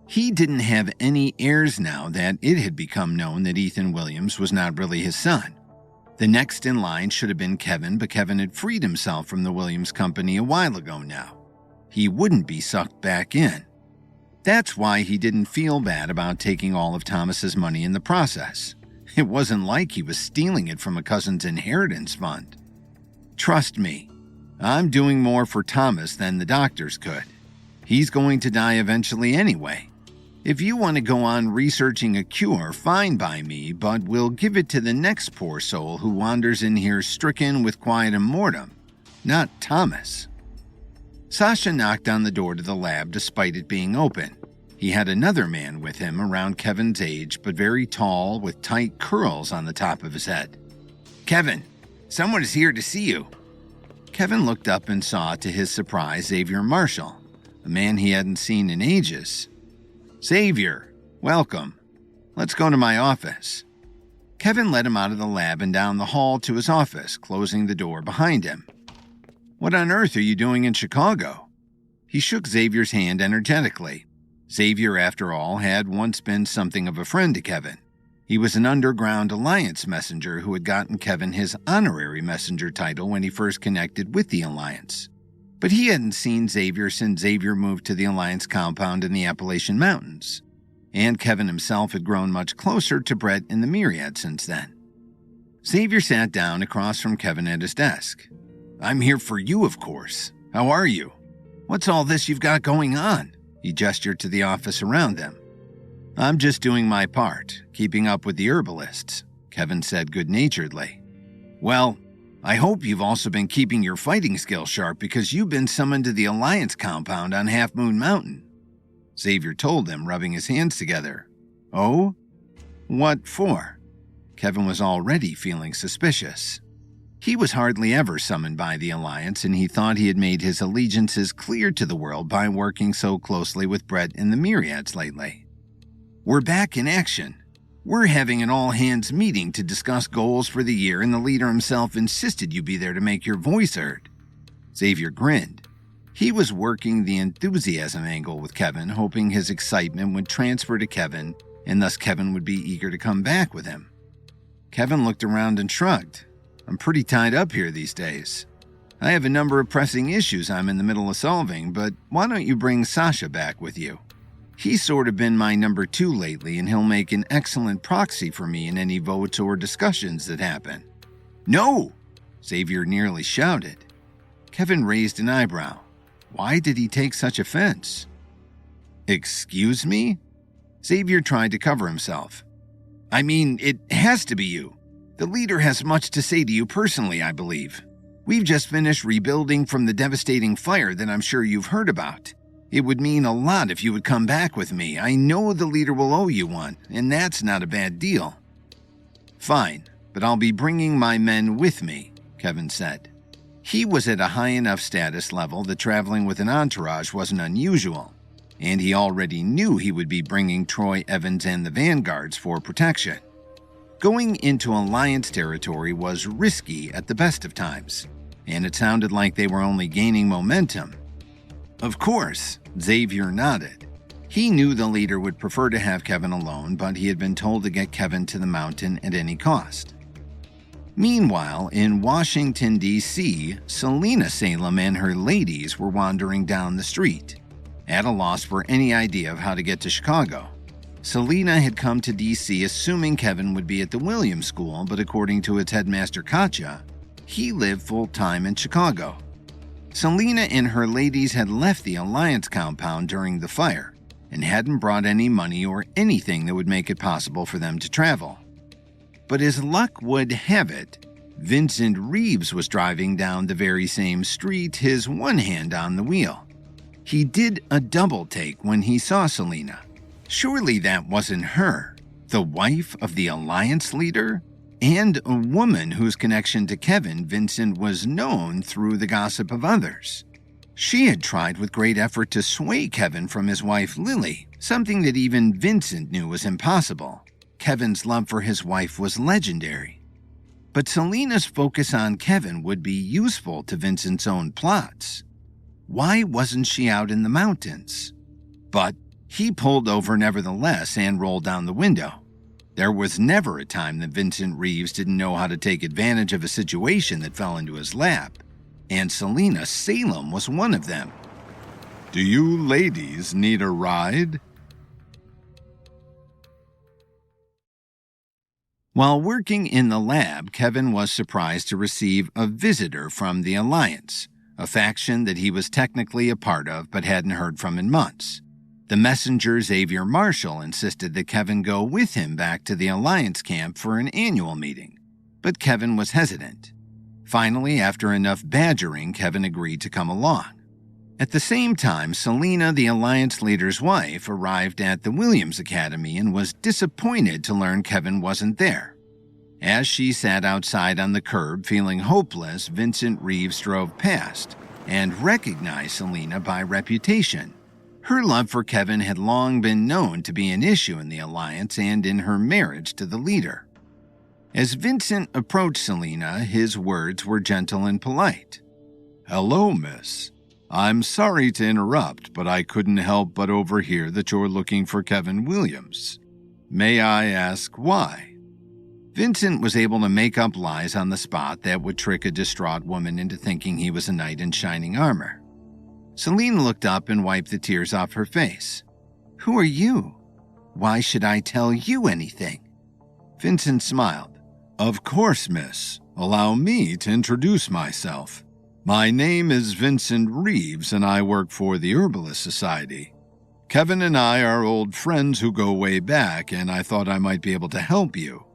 He didn't have any heirs now that it had become known that Ethan Williams was not really his son. The next in line should have been Kevin, but Kevin had freed himself from the Williams Company a while ago now. He wouldn't be sucked back in. That's why he didn't feel bad about taking all of Thomas's money in the process. It wasn't like he was stealing it from a cousin's inheritance fund. Trust me, I'm doing more for Thomas than the doctors could. He's going to die eventually anyway. If you want to go on researching a cure, fine by me, but we'll give it to the next poor soul who wanders in here stricken with quietum mortem, not Thomas. Sasha knocked on the door to the lab despite it being open. He had another man with him around Kevin's age, but very tall with tight curls on the top of his head. Kevin, someone is here to see you. Kevin looked up and saw, to his surprise, Xavier Marshall, a man he hadn't seen in ages. Xavier, welcome. Let's go to my office. Kevin led him out of the lab and down the hall to his office, closing the door behind him. What on earth are you doing in Chicago? He shook Xavier's hand energetically. Xavier, after all, had once been something of a friend to Kevin. He was an underground Alliance messenger who had gotten Kevin his honorary messenger title when he first connected with the Alliance. But he hadn't seen Xavier since Xavier moved to the Alliance compound in the Appalachian Mountains. And Kevin himself had grown much closer to Brett in the Myriad since then. Xavier sat down across from Kevin at his desk. I'm here for you, of course. How are you? What's all this you've got going on? He gestured to the office around them. I'm just doing my part, keeping up with the herbalists, Kevin said good-naturedly. Well, I hope you've also been keeping your fighting skills sharp because you've been summoned to the Alliance compound on Half Moon Mountain, Xavier told him, rubbing his hands together. Oh? What for? Kevin was already feeling suspicious. He was hardly ever summoned by the Alliance, and he thought he had made his allegiances clear to the world by working so closely with Brett and the Myriads lately. We're back in action. We're having an all-hands meeting to discuss goals for the year, and the leader himself insisted you be there to make your voice heard. Xavier grinned. He was working the enthusiasm angle with Kevin, hoping his excitement would transfer to Kevin, and thus Kevin would be eager to come back with him. Kevin looked around and shrugged. I'm pretty tied up here these days. I have a number of pressing issues I'm in the middle of solving, but why don't you bring Sasha back with you? He's sort of been my number 2 lately, and he'll make an excellent proxy for me in any votes or discussions that happen. No! Xavier nearly shouted. Kevin raised an eyebrow. Why did he take such offense? Excuse me? Xavier tried to cover himself. I mean, it has to be you. The leader has much to say to you personally, I believe. We've just finished rebuilding from the devastating fire that I'm sure you've heard about. It would mean a lot if you would come back with me. I know the leader will owe you one, and that's not a bad deal. Fine, but I'll be bringing my men with me, Kevin said. He was at a high enough status level that traveling with an entourage wasn't unusual, and he already knew he would be bringing Troy Evans and the Vanguards for protection. Going into Alliance territory was risky at the best of times, and it sounded like they were only gaining momentum. Of course, Xavier nodded. He knew the leader would prefer to have Kevin alone, but he had been told to get Kevin to the mountain at any cost. Meanwhile, in Washington, D.C., Selena Salem and her ladies were wandering down the street, at a loss for any idea of how to get to Chicago. Selena had come to D.C. assuming Kevin would be at the Williams School, but according to its headmaster Katja, he lived full-time in Chicago. Selena and her ladies had left the Alliance compound during the fire and hadn't brought any money or anything that would make it possible for them to travel. But as luck would have it, Vincent Reeves was driving down the very same street, his one hand on the wheel. He did a double take when he saw Selena. Surely that wasn't her, the wife of the Alliance leader, and a woman whose connection to Kevin Vincent was known through the gossip of others. She had tried with great effort to sway Kevin from his wife Lily, something that even Vincent knew was impossible. Kevin's love for his wife was legendary. But Selena's focus on Kevin would be useful to Vincent's own plots. Why wasn't she out in the mountains? But he pulled over nevertheless and rolled down the window. There was never a time that Vincent Reeves didn't know how to take advantage of a situation that fell into his lap, and Selena Salem was one of them. Do you ladies need a ride? While working in the lab, Kevin was surprised to receive a visitor from the Alliance, a faction that he was technically a part of but hadn't heard from in months. The messenger Xavier Marshall insisted that Kevin go with him back to the Alliance camp for an annual meeting, but Kevin was hesitant. Finally, after enough badgering, Kevin agreed to come along. At the same time, Selena, the Alliance leader's wife, arrived at the Williams Academy and was disappointed to learn Kevin wasn't there. As she sat outside on the curb feeling hopeless, Vincent Reeves drove past and recognized Selena by reputation. Her love for Kevin had long been known to be an issue in the Alliance and in her marriage to the leader. As Vincent approached Selena, his words were gentle and polite. Hello, miss. I'm sorry to interrupt, but I couldn't help but overhear that you're looking for Kevin Williams. May I ask why? Vincent was able to make up lies on the spot that would trick a distraught woman into thinking he was a knight in shining armor. Selena looked up and wiped the tears off her face. Who are you? Why should I tell you anything? Vincent smiled. Of course, miss. Allow me to introduce myself. My name is Vincent Reeves, and I work for the Herbalist Society. Kevin and I are old friends who go way back, and I thought I might be able to help you.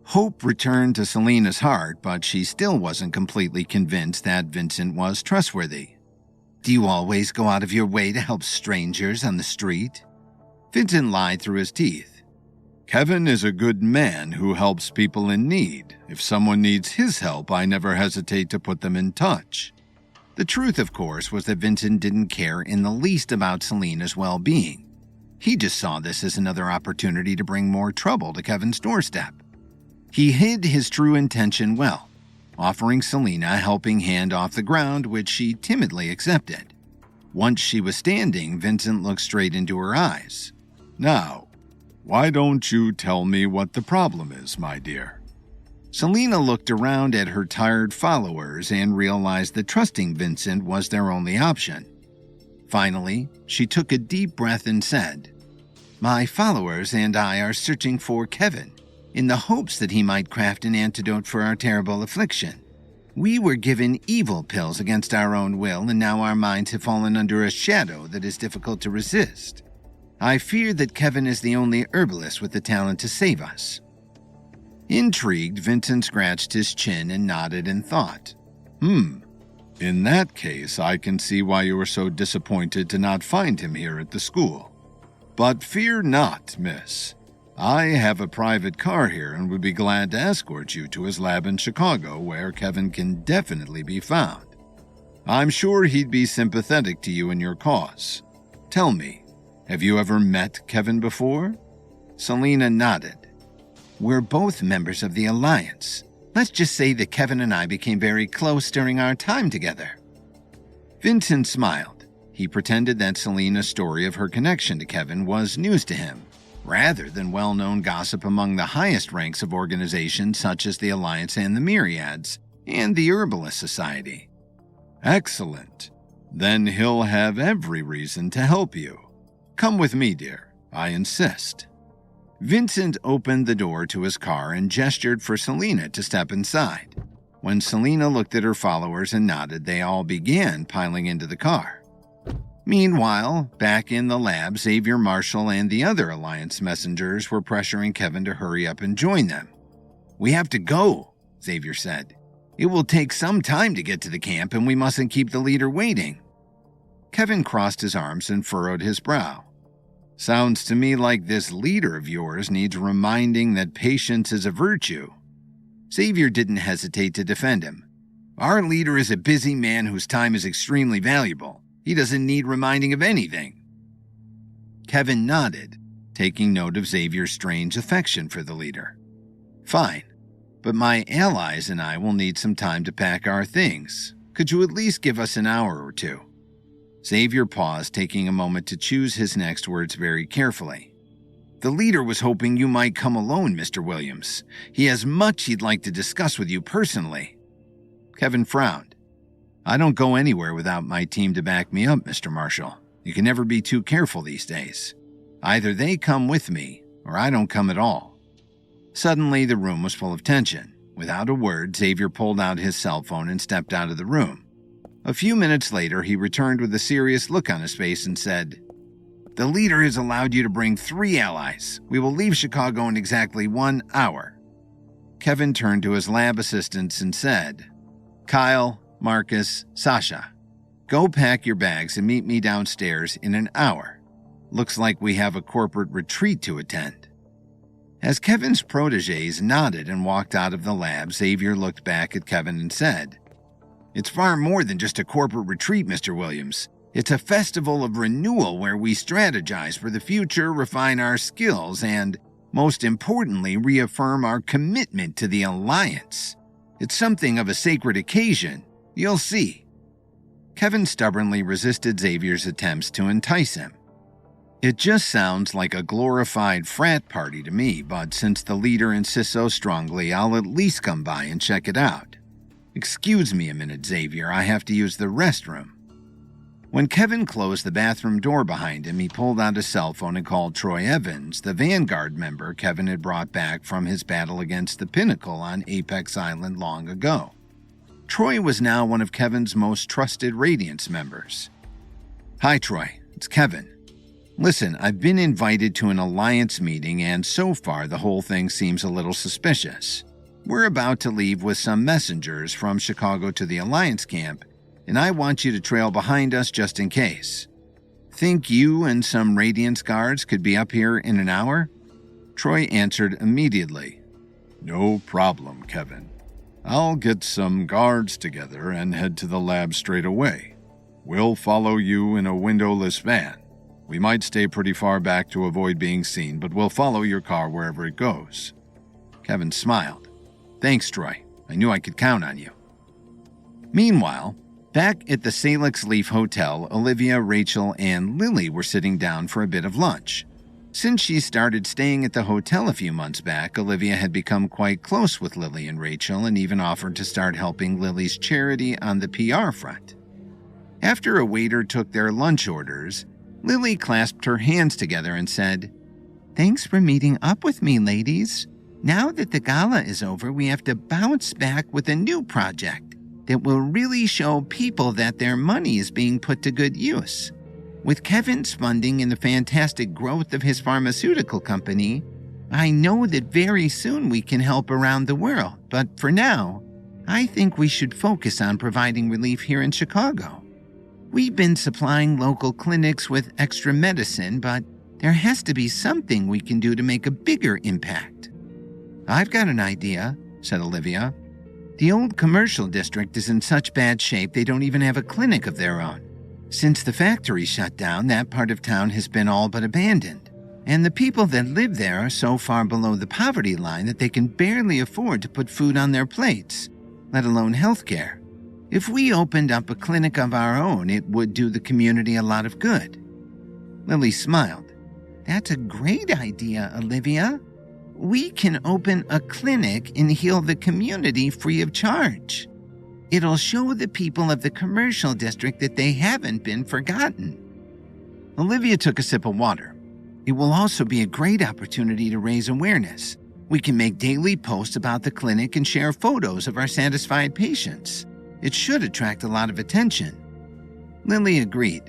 Hope returned to Selena's heart, but she still wasn't completely convinced that Vincent was trustworthy. Do you always go out of your way to help strangers on the street? Vincent lied through his teeth. Kevin is a good man who helps people in need. If someone needs his help, I never hesitate to put them in touch. The truth, of course, was that Vincent didn't care in the least about Selena's well-being. He just saw this as another opportunity to bring more trouble to Kevin's doorstep. He hid his true intention well, offering Selena a helping hand off the ground, which she timidly accepted. Once she was standing, Vincent looked straight into her eyes. Now, why don't you tell me what the problem is, my dear? Selena looked around at her tired followers and realized that trusting Vincent was their only option. Finally, she took a deep breath and said, My followers and I are searching for Kevin, in the hopes that he might craft an antidote for our terrible affliction. We were given evil pills against our own will, and now our minds have fallen under a shadow that is difficult to resist. I fear that Kevin is the only herbalist with the talent to save us." Intrigued, Vincent scratched his chin and nodded in thought. In that case, I can see why you were so disappointed to not find him here at the school. But fear not, miss. I have a private car here and would be glad to escort you to his lab in Chicago, where Kevin can definitely be found. I'm sure he'd be sympathetic to you and your cause. Tell me, have you ever met Kevin before?" Selena nodded. "We're both members of the Alliance. Let's just say that Kevin and I became very close during our time together." Vincent smiled. He pretended that Selena's story of her connection to Kevin was news to him, rather than well-known gossip among the highest ranks of organizations such as the Alliance and the Myriads, and the Herbalist Society. "Excellent. Then he'll have every reason to help you. Come with me, dear. I insist." Vincent opened the door to his car and gestured for Selena to step inside. When Selena looked at her followers and nodded, they all began piling into the car. Meanwhile, back in the lab, Xavier Marshall and the other Alliance messengers were pressuring Kevin to hurry up and join them. "We have to go," Xavier said. "It will take some time to get to the camp, and we mustn't keep the leader waiting." Kevin crossed his arms and furrowed his brow. "Sounds to me like this leader of yours needs reminding that patience is a virtue." Xavier didn't hesitate to defend him. "Our leader is a busy man whose time is extremely valuable. He doesn't need reminding of anything." Kevin nodded, taking note of Xavier's strange affection for the leader. "Fine, but my allies and I will need some time to pack our things. Could you at least give us an hour or two?" Xavier paused, taking a moment to choose his next words very carefully. "The leader was hoping you might come alone, Mr. Williams. He has much he'd like to discuss with you personally." Kevin frowned. "I don't go anywhere without my team to back me up, Mr. Marshall. You can never be too careful these days. Either they come with me, or I don't come at all." Suddenly, the room was full of tension. Without a word, Xavier pulled out his cell phone and stepped out of the room. A few minutes later, he returned with a serious look on his face and said, "The leader has allowed you to bring 3 allies. We will leave Chicago in exactly 1 hour." Kevin turned to his lab assistants and said, "Kyle, Marcus, Sasha, go pack your bags and meet me downstairs in an hour. Looks like we have a corporate retreat to attend." As Kevin's protégés nodded and walked out of the lab, Xavier looked back at Kevin and said, "It's far more than just a corporate retreat, Mr. Williams. It's a festival of renewal where we strategize for the future, refine our skills, and, most importantly, reaffirm our commitment to the Alliance. It's something of a sacred occasion. You'll see." Kevin stubbornly resisted Xavier's attempts to entice him. "It just sounds like a glorified frat party to me, but since the leader insists so strongly, I'll at least come by and check it out. Excuse me a minute, Xavier, I have to use the restroom." When Kevin closed the bathroom door behind him, he pulled out his cell phone and called Troy Evans, the Vanguard member Kevin had brought back from his battle against the Pinnacle on Apex Island long ago. Troy was now one of Kevin's most trusted Radiance members. "Hi, Troy. It's Kevin. Listen, I've been invited to an Alliance meeting, and so far the whole thing seems a little suspicious. We're about to leave with some messengers from Chicago to the Alliance camp, and I want you to trail behind us just in case. Think you and some Radiance guards could be up here in an hour?" Troy answered immediately. "No problem, Kevin. I'll get some guards together and head to the lab straight away. We'll follow you in a windowless van. We might stay pretty far back to avoid being seen, but we'll follow your car wherever it goes." Kevin smiled. "Thanks, Troy. I knew I could count on you." Meanwhile, back at the Salix Leaf Hotel, Olivia, Rachel, and Lily were sitting down for a bit of lunch. Since she started staying at the hotel a few months back, Olivia had become quite close with Lily and Rachel and even offered to start helping Lily's charity on the PR front. After a waiter took their lunch orders, Lily clasped her hands together and said, "Thanks for meeting up with me, ladies. Now that the gala is over, we have to bounce back with a new project. that will really show people that their money is being put to good use. With Kevin's funding and the fantastic growth of his pharmaceutical company, I know that very soon we can help around the world, but for now, I think we should focus on providing relief here in Chicago. We've been supplying local clinics with extra medicine, but there has to be something we can do to make a bigger impact. I've got an idea, said Olivia. The old commercial district is in such bad shape they don't even have a clinic of their own. Since the factory shut down, that part of town has been all but abandoned, and the people that live there are so far below the poverty line that they can barely afford to put food on their plates, let alone health care. If we opened up a clinic of our own, it would do the community a lot of good. Lily smiled. That's a great idea, Olivia. We can open a clinic and heal the community free of charge. It'll show the people of the commercial district that they haven't been forgotten. Olivia took a sip of water. It will also be a great opportunity to raise awareness. We can make daily posts about the clinic and share photos of our satisfied patients. It should attract a lot of attention. Lily agreed.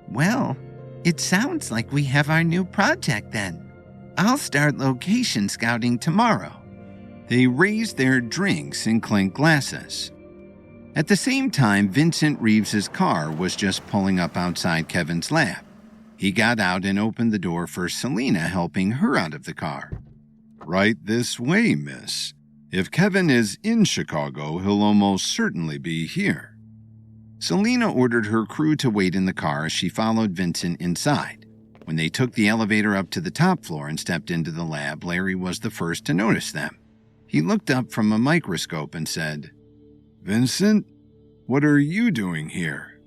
Well, it sounds like we have our new project then. I'll start location scouting tomorrow. They raised their drinks and clinked glasses. At the same time, Vincent Reeves's car was just pulling up outside Kevin's lab. He got out and opened the door for Selena, helping her out of the car. Right this way, miss. If Kevin is in Chicago, he'll almost certainly be here. Selena ordered her crew to wait in the car as she followed Vincent inside. When they took the elevator up to the top floor and stepped into the lab, Larry was the first to notice them. He looked up from a microscope and said, Vincent, what are you doing here?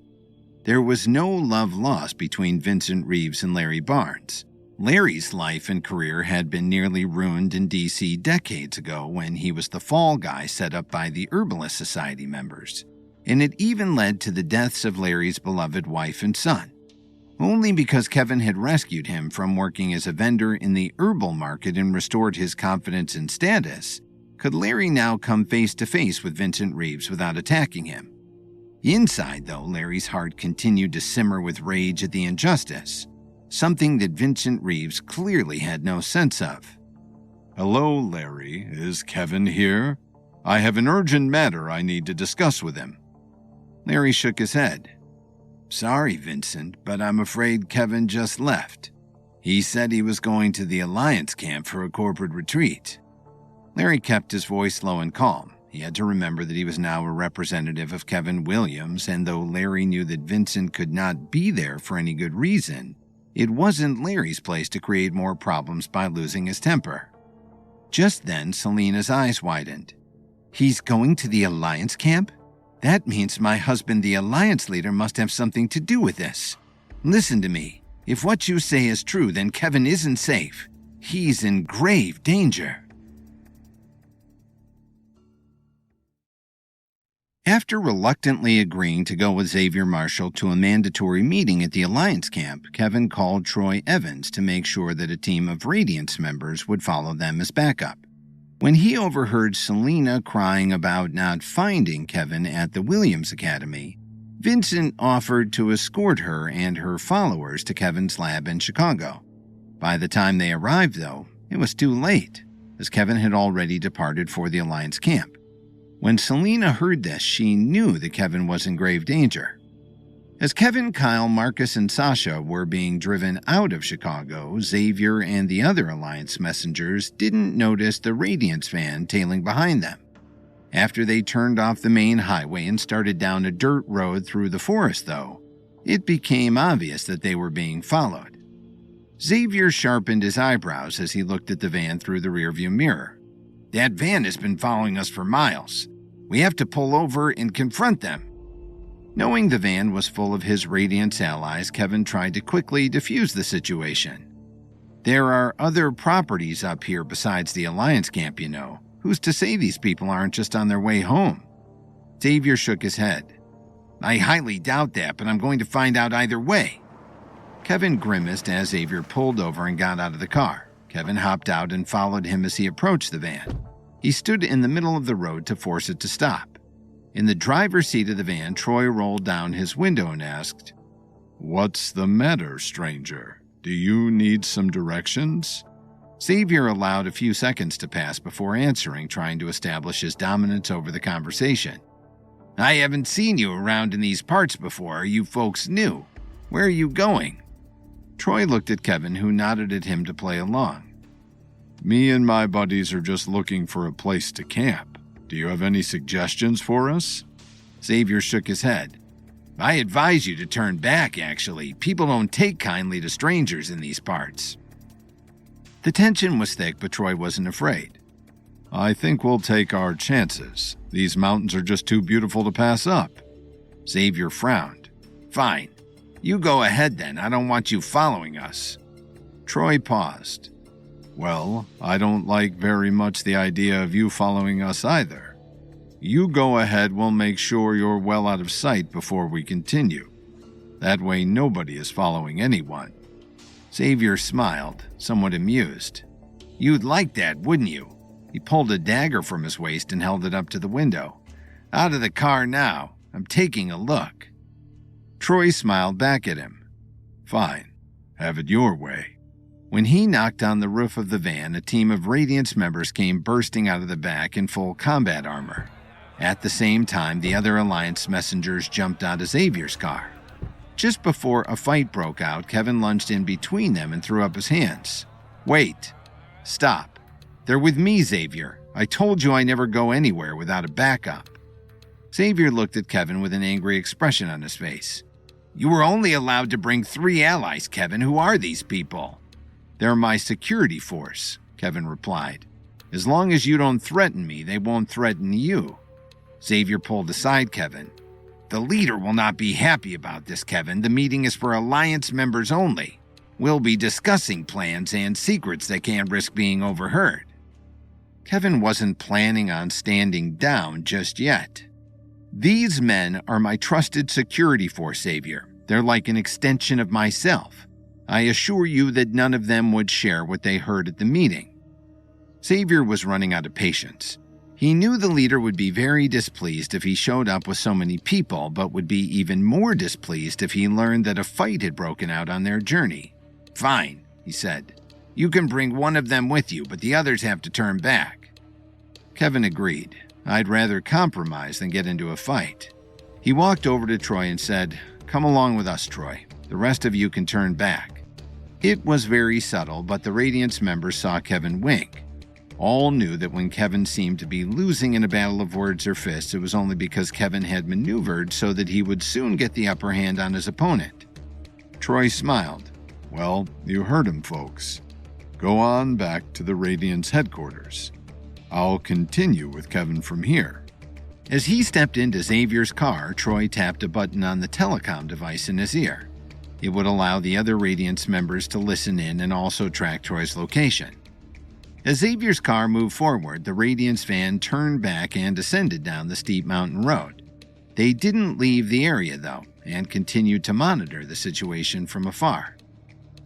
There was no love lost between Vincent Reeves and Larry Barnes. Larry's life and career had been nearly ruined in D.C. decades ago when he was the fall guy set up by the Herbalist Society members, and it even led to the deaths of Larry's beloved wife and son. Only because Kevin had rescued him from working as a vendor in the herbal market and restored his confidence and status, could Larry now come face to face with Vincent Reeves without attacking him. Inside, though, Larry's heart continued to simmer with rage at the injustice, something that Vincent Reeves clearly had no sense of. Hello, Larry. Is Kevin here? I have an urgent matter I need to discuss with him. Larry shook his head. Sorry, Vincent, but I'm afraid Kevin just left. He said he was going to the Alliance camp for a corporate retreat. Larry kept his voice low and calm. He had to remember that he was now a representative of Kevin Williams, and though Larry knew that Vincent could not be there for any good reason, it wasn't Larry's place to create more problems by losing his temper. Just then, Selena's eyes widened. He's going to the Alliance camp? That means my husband, the Alliance leader, must have something to do with this. Listen to me. If what you say is true, then Kevin isn't safe. He's in grave danger. After reluctantly agreeing to go with Xavier Marshall to a mandatory meeting at the Alliance camp, Kevin called Troy Evans to make sure that a team of Radiance members would follow them as backup. When he overheard Selena crying about not finding Kevin at the Williams Academy, Vincent offered to escort her and her followers to Kevin's lab in Chicago. By the time they arrived, though, it was too late, as Kevin had already departed for the Alliance camp. When Selena heard this, she knew that Kevin was in grave danger. As Kevin, Kyle, Marcus, and Sasha were being driven out of Chicago, Xavier and the other Alliance messengers didn't notice the Radiance van tailing behind them. After they turned off the main highway and started down a dirt road through the forest, though, it became obvious that they were being followed. Xavier sharpened his eyebrows as he looked at the van through the rearview mirror. That van has been following us for miles. We have to pull over and confront them. Knowing the van was full of his Radiance allies, Kevin tried to quickly defuse the situation. There are other properties up here besides the Alliance camp, you know. Who's to say these people aren't just on their way home? Xavier shook his head. I highly doubt that, but I'm going to find out either way. Kevin grimaced as Xavier pulled over and got out of the car. Kevin hopped out and followed him as he approached the van. He stood in the middle of the road to force it to stop. In the driver's seat of the van, Troy rolled down his window and asked, "What's the matter, stranger? Do you need some directions?" Xavier allowed a few seconds to pass before answering, trying to establish his dominance over the conversation. "I haven't seen you around in these parts before. Are you folks new? Where are you going?" Troy looked at Kevin, who nodded at him to play along. "Me and my buddies are just looking for a place to camp. Do you have any suggestions for us?" Xavier shook his head. "I advise you to turn back, actually. People don't take kindly to strangers in these parts." The tension was thick, but Troy wasn't afraid. "I think we'll take our chances. These mountains are just too beautiful to pass up." Xavier frowned. "Fine. You go ahead then. I don't want you following us." Troy paused. "Well, I don't like very much the idea of you following us either. You go ahead, we'll make sure you're well out of sight before we continue. That way nobody is following anyone." Xavier smiled, somewhat amused. "You'd like that, wouldn't you?" He pulled a dagger from his waist and held it up to the window. "Out of the car now. I'm taking a look." Troy smiled back at him. "Fine. Have it your way." When he knocked on the roof of the van, a team of Radiance members came bursting out of the back in full combat armor. At the same time, the other Alliance messengers jumped out of Xavier's car. Just before a fight broke out, Kevin lunged in between them and threw up his hands. "Wait. Stop. They're with me, Xavier. I told you I never go anywhere without a backup." Xavier looked at Kevin with an angry expression on his face. "You were only allowed to bring 3 allies, Kevin. Who are these people?" "They're my security force," Kevin replied. "As long as you don't threaten me, they won't threaten you." Xavier pulled aside Kevin. "The leader will not be happy about this, Kevin. The meeting is for Alliance members only. We'll be discussing plans and secrets that can't risk being overheard." Kevin wasn't planning on standing down just yet. "These men are my trusted security force, Xavier. They're like an extension of myself. I assure you that none of them would share what they heard at the meeting." Xavier was running out of patience. He knew the leader would be very displeased if he showed up with so many people, but would be even more displeased if he learned that a fight had broken out on their journey. "Fine," he said. "You can bring one of them with you, but the others have to turn back." Kevin agreed. "I'd rather compromise than get into a fight." He walked over to Troy and said, "Come along with us, Troy. The rest of you can turn back." It was very subtle, but the Radiance members saw Kevin wink. All knew that when Kevin seemed to be losing in a battle of words or fists, it was only because Kevin had maneuvered so that he would soon get the upper hand on his opponent. Troy smiled. "Well, you heard him, folks. Go on back to the Radiance headquarters. I'll continue with Kevin from here." As he stepped into Xavier's car, Troy tapped a button on the telecom device in his ear. It would allow the other Radiance members to listen in and also track Troy's location. As Xavier's car moved forward, the Radiance van turned back and descended down the steep mountain road. They didn't leave the area, though, and continued to monitor the situation from afar.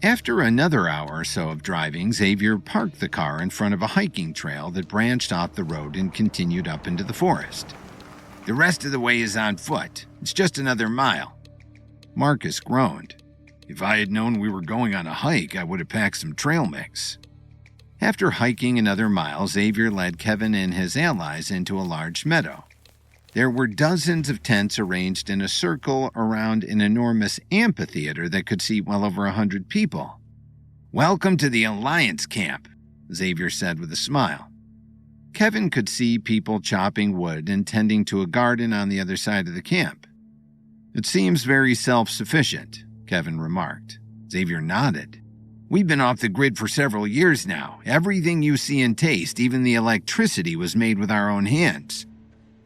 After another hour or so of driving, Xavier parked the car in front of a hiking trail that branched off the road and continued up into the forest. "The rest of the way is on foot. It's just another mile." Marcus groaned. "If I had known we were going on a hike, I would have packed some trail mix." After hiking another mile, Xavier led Kevin and his allies into a large meadow. There were dozens of tents arranged in a circle around an enormous amphitheater that could seat well over 100 people. "Welcome to the Alliance camp," Xavier said with a smile. Kevin could see people chopping wood and tending to a garden on the other side of the camp. "It seems very self-sufficient," Kevin remarked. Xavier nodded. "We've been off the grid for several years now. Everything you see and taste, even the electricity, was made with our own hands.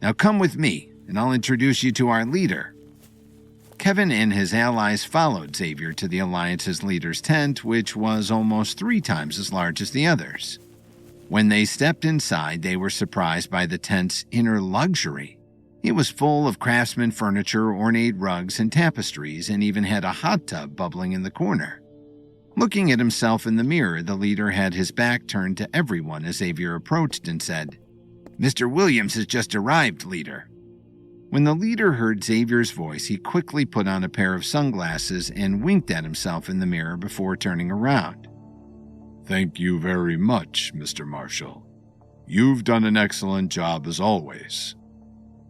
Now come with me, and I'll introduce you to our leader." Kevin and his allies followed Xavier to the Alliance's leader's tent, which was almost 3 times as large as the others. When they stepped inside, they were surprised by the tent's inner luxury. It was full of craftsman furniture, ornate rugs, and tapestries, and even had a hot tub bubbling in the corner. Looking at himself in the mirror, the leader had his back turned to everyone as Xavier approached and said, "Mr. Williams has just arrived, leader." When the leader heard Xavier's voice, he quickly put on a pair of sunglasses and winked at himself in the mirror before turning around. Thank you very much, Mr. Marshall. You've done an excellent job as always.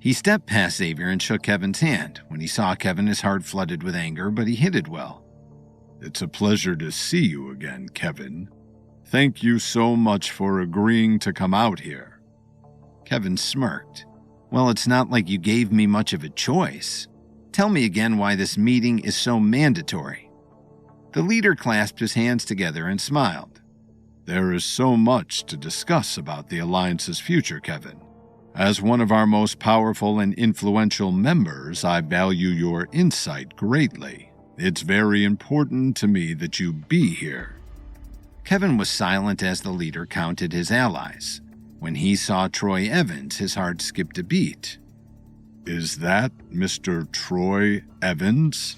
He stepped past Xavier and shook Kevin's hand. When he saw Kevin, his heart flooded with anger, but he hid it well. It's a pleasure to see you again, Kevin. Thank you so much for agreeing to come out here. Kevin smirked. Well, it's not like you gave me much of a choice. Tell me again why this meeting is so mandatory. The leader clasped his hands together and smiled. There is so much to discuss about the Alliance's future, Kevin. As one of our most powerful and influential members, I value your insight greatly. It's very important to me that you be here. Kevin was silent as the leader counted his allies. When he saw Troy Evans, his heart skipped a beat. Is that Mr. Troy Evans?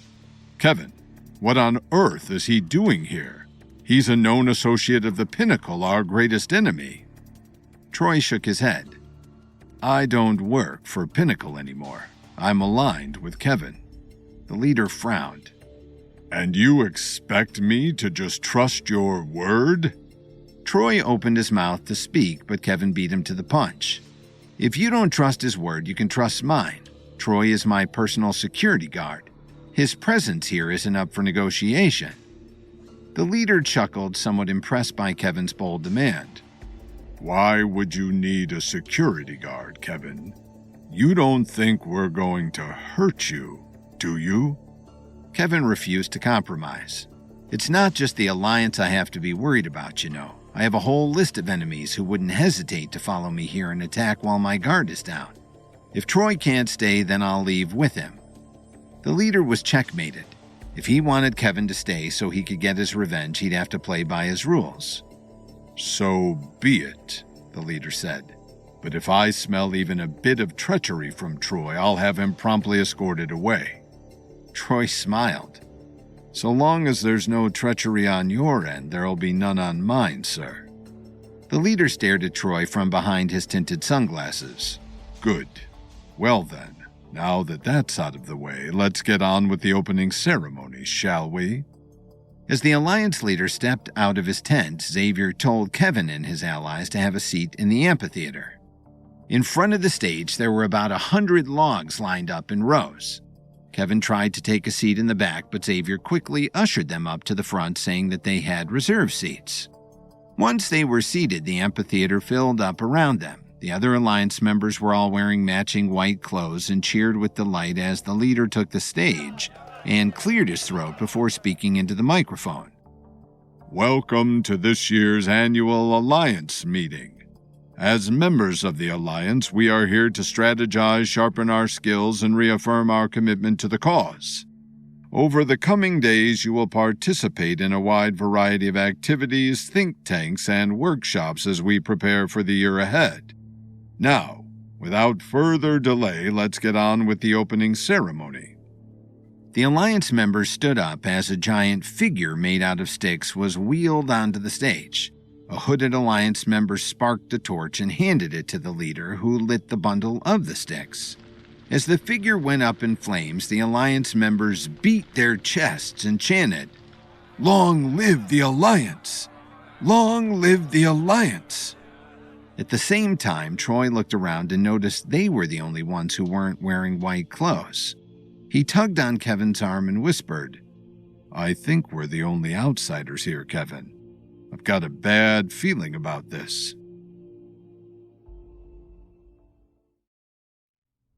Kevin, what on earth is he doing here? He's a known associate of the Pinnacle, our greatest enemy. Troy shook his head. I don't work for Pinnacle anymore. I'm aligned with Kevin. The leader frowned. And you expect me to just trust your word? Troy opened his mouth to speak, but Kevin beat him to the punch. If you don't trust his word, you can trust mine. Troy is my personal security guard. His presence here isn't up for negotiation. The leader chuckled, somewhat impressed by Kevin's bold demand. Why would you need a security guard, Kevin? You don't think we're going to hurt you, do you? Kevin refused to compromise. It's not just the Alliance I have to be worried about, you know. I have a whole list of enemies who wouldn't hesitate to follow me here and attack while my guard is down. If Troy can't stay, then I'll leave with him. The leader was checkmated. If he wanted Kevin to stay so he could get his revenge, he'd have to play by his rules. So be it, the leader said. But if I smell even a bit of treachery from Troy, I'll have him promptly escorted away. Troy smiled. So long as there's no treachery on your end, there'll be none on mine, sir. The leader stared at Troy from behind his tinted sunglasses. Good. Well then, now that that's out of the way, let's get on with the opening ceremony, shall we? As the Alliance leader stepped out of his tent, Xavier told Kevin and his allies to have a seat in the amphitheater. In front of the stage, there were about 100 logs lined up in rows. Kevin tried to take a seat in the back, but Xavier quickly ushered them up to the front, saying that they had reserved seats. Once they were seated, the amphitheater filled up around them. The other Alliance members were all wearing matching white clothes and cheered with delight as the leader took the stage and cleared his throat before speaking into the microphone. Welcome to this year's annual Alliance meeting. As members of the Alliance, we are here to strategize, sharpen our skills, and reaffirm our commitment to the cause. Over the coming days, you will participate in a wide variety of activities, think tanks, and workshops as we prepare for the year ahead. Now, without further delay, let's get on with the opening ceremony. The Alliance members stood up as a giant figure made out of sticks was wheeled onto the stage. A hooded Alliance member sparked a torch and handed it to the leader, who lit the bundle of the sticks. As the figure went up in flames, the Alliance members beat their chests and chanted, "Long live the Alliance! Long live the Alliance!" At the same time, Troy looked around and noticed they were the only ones who weren't wearing white clothes. He tugged on Kevin's arm and whispered, "I think we're the only outsiders here, Kevin. I've got a bad feeling about this."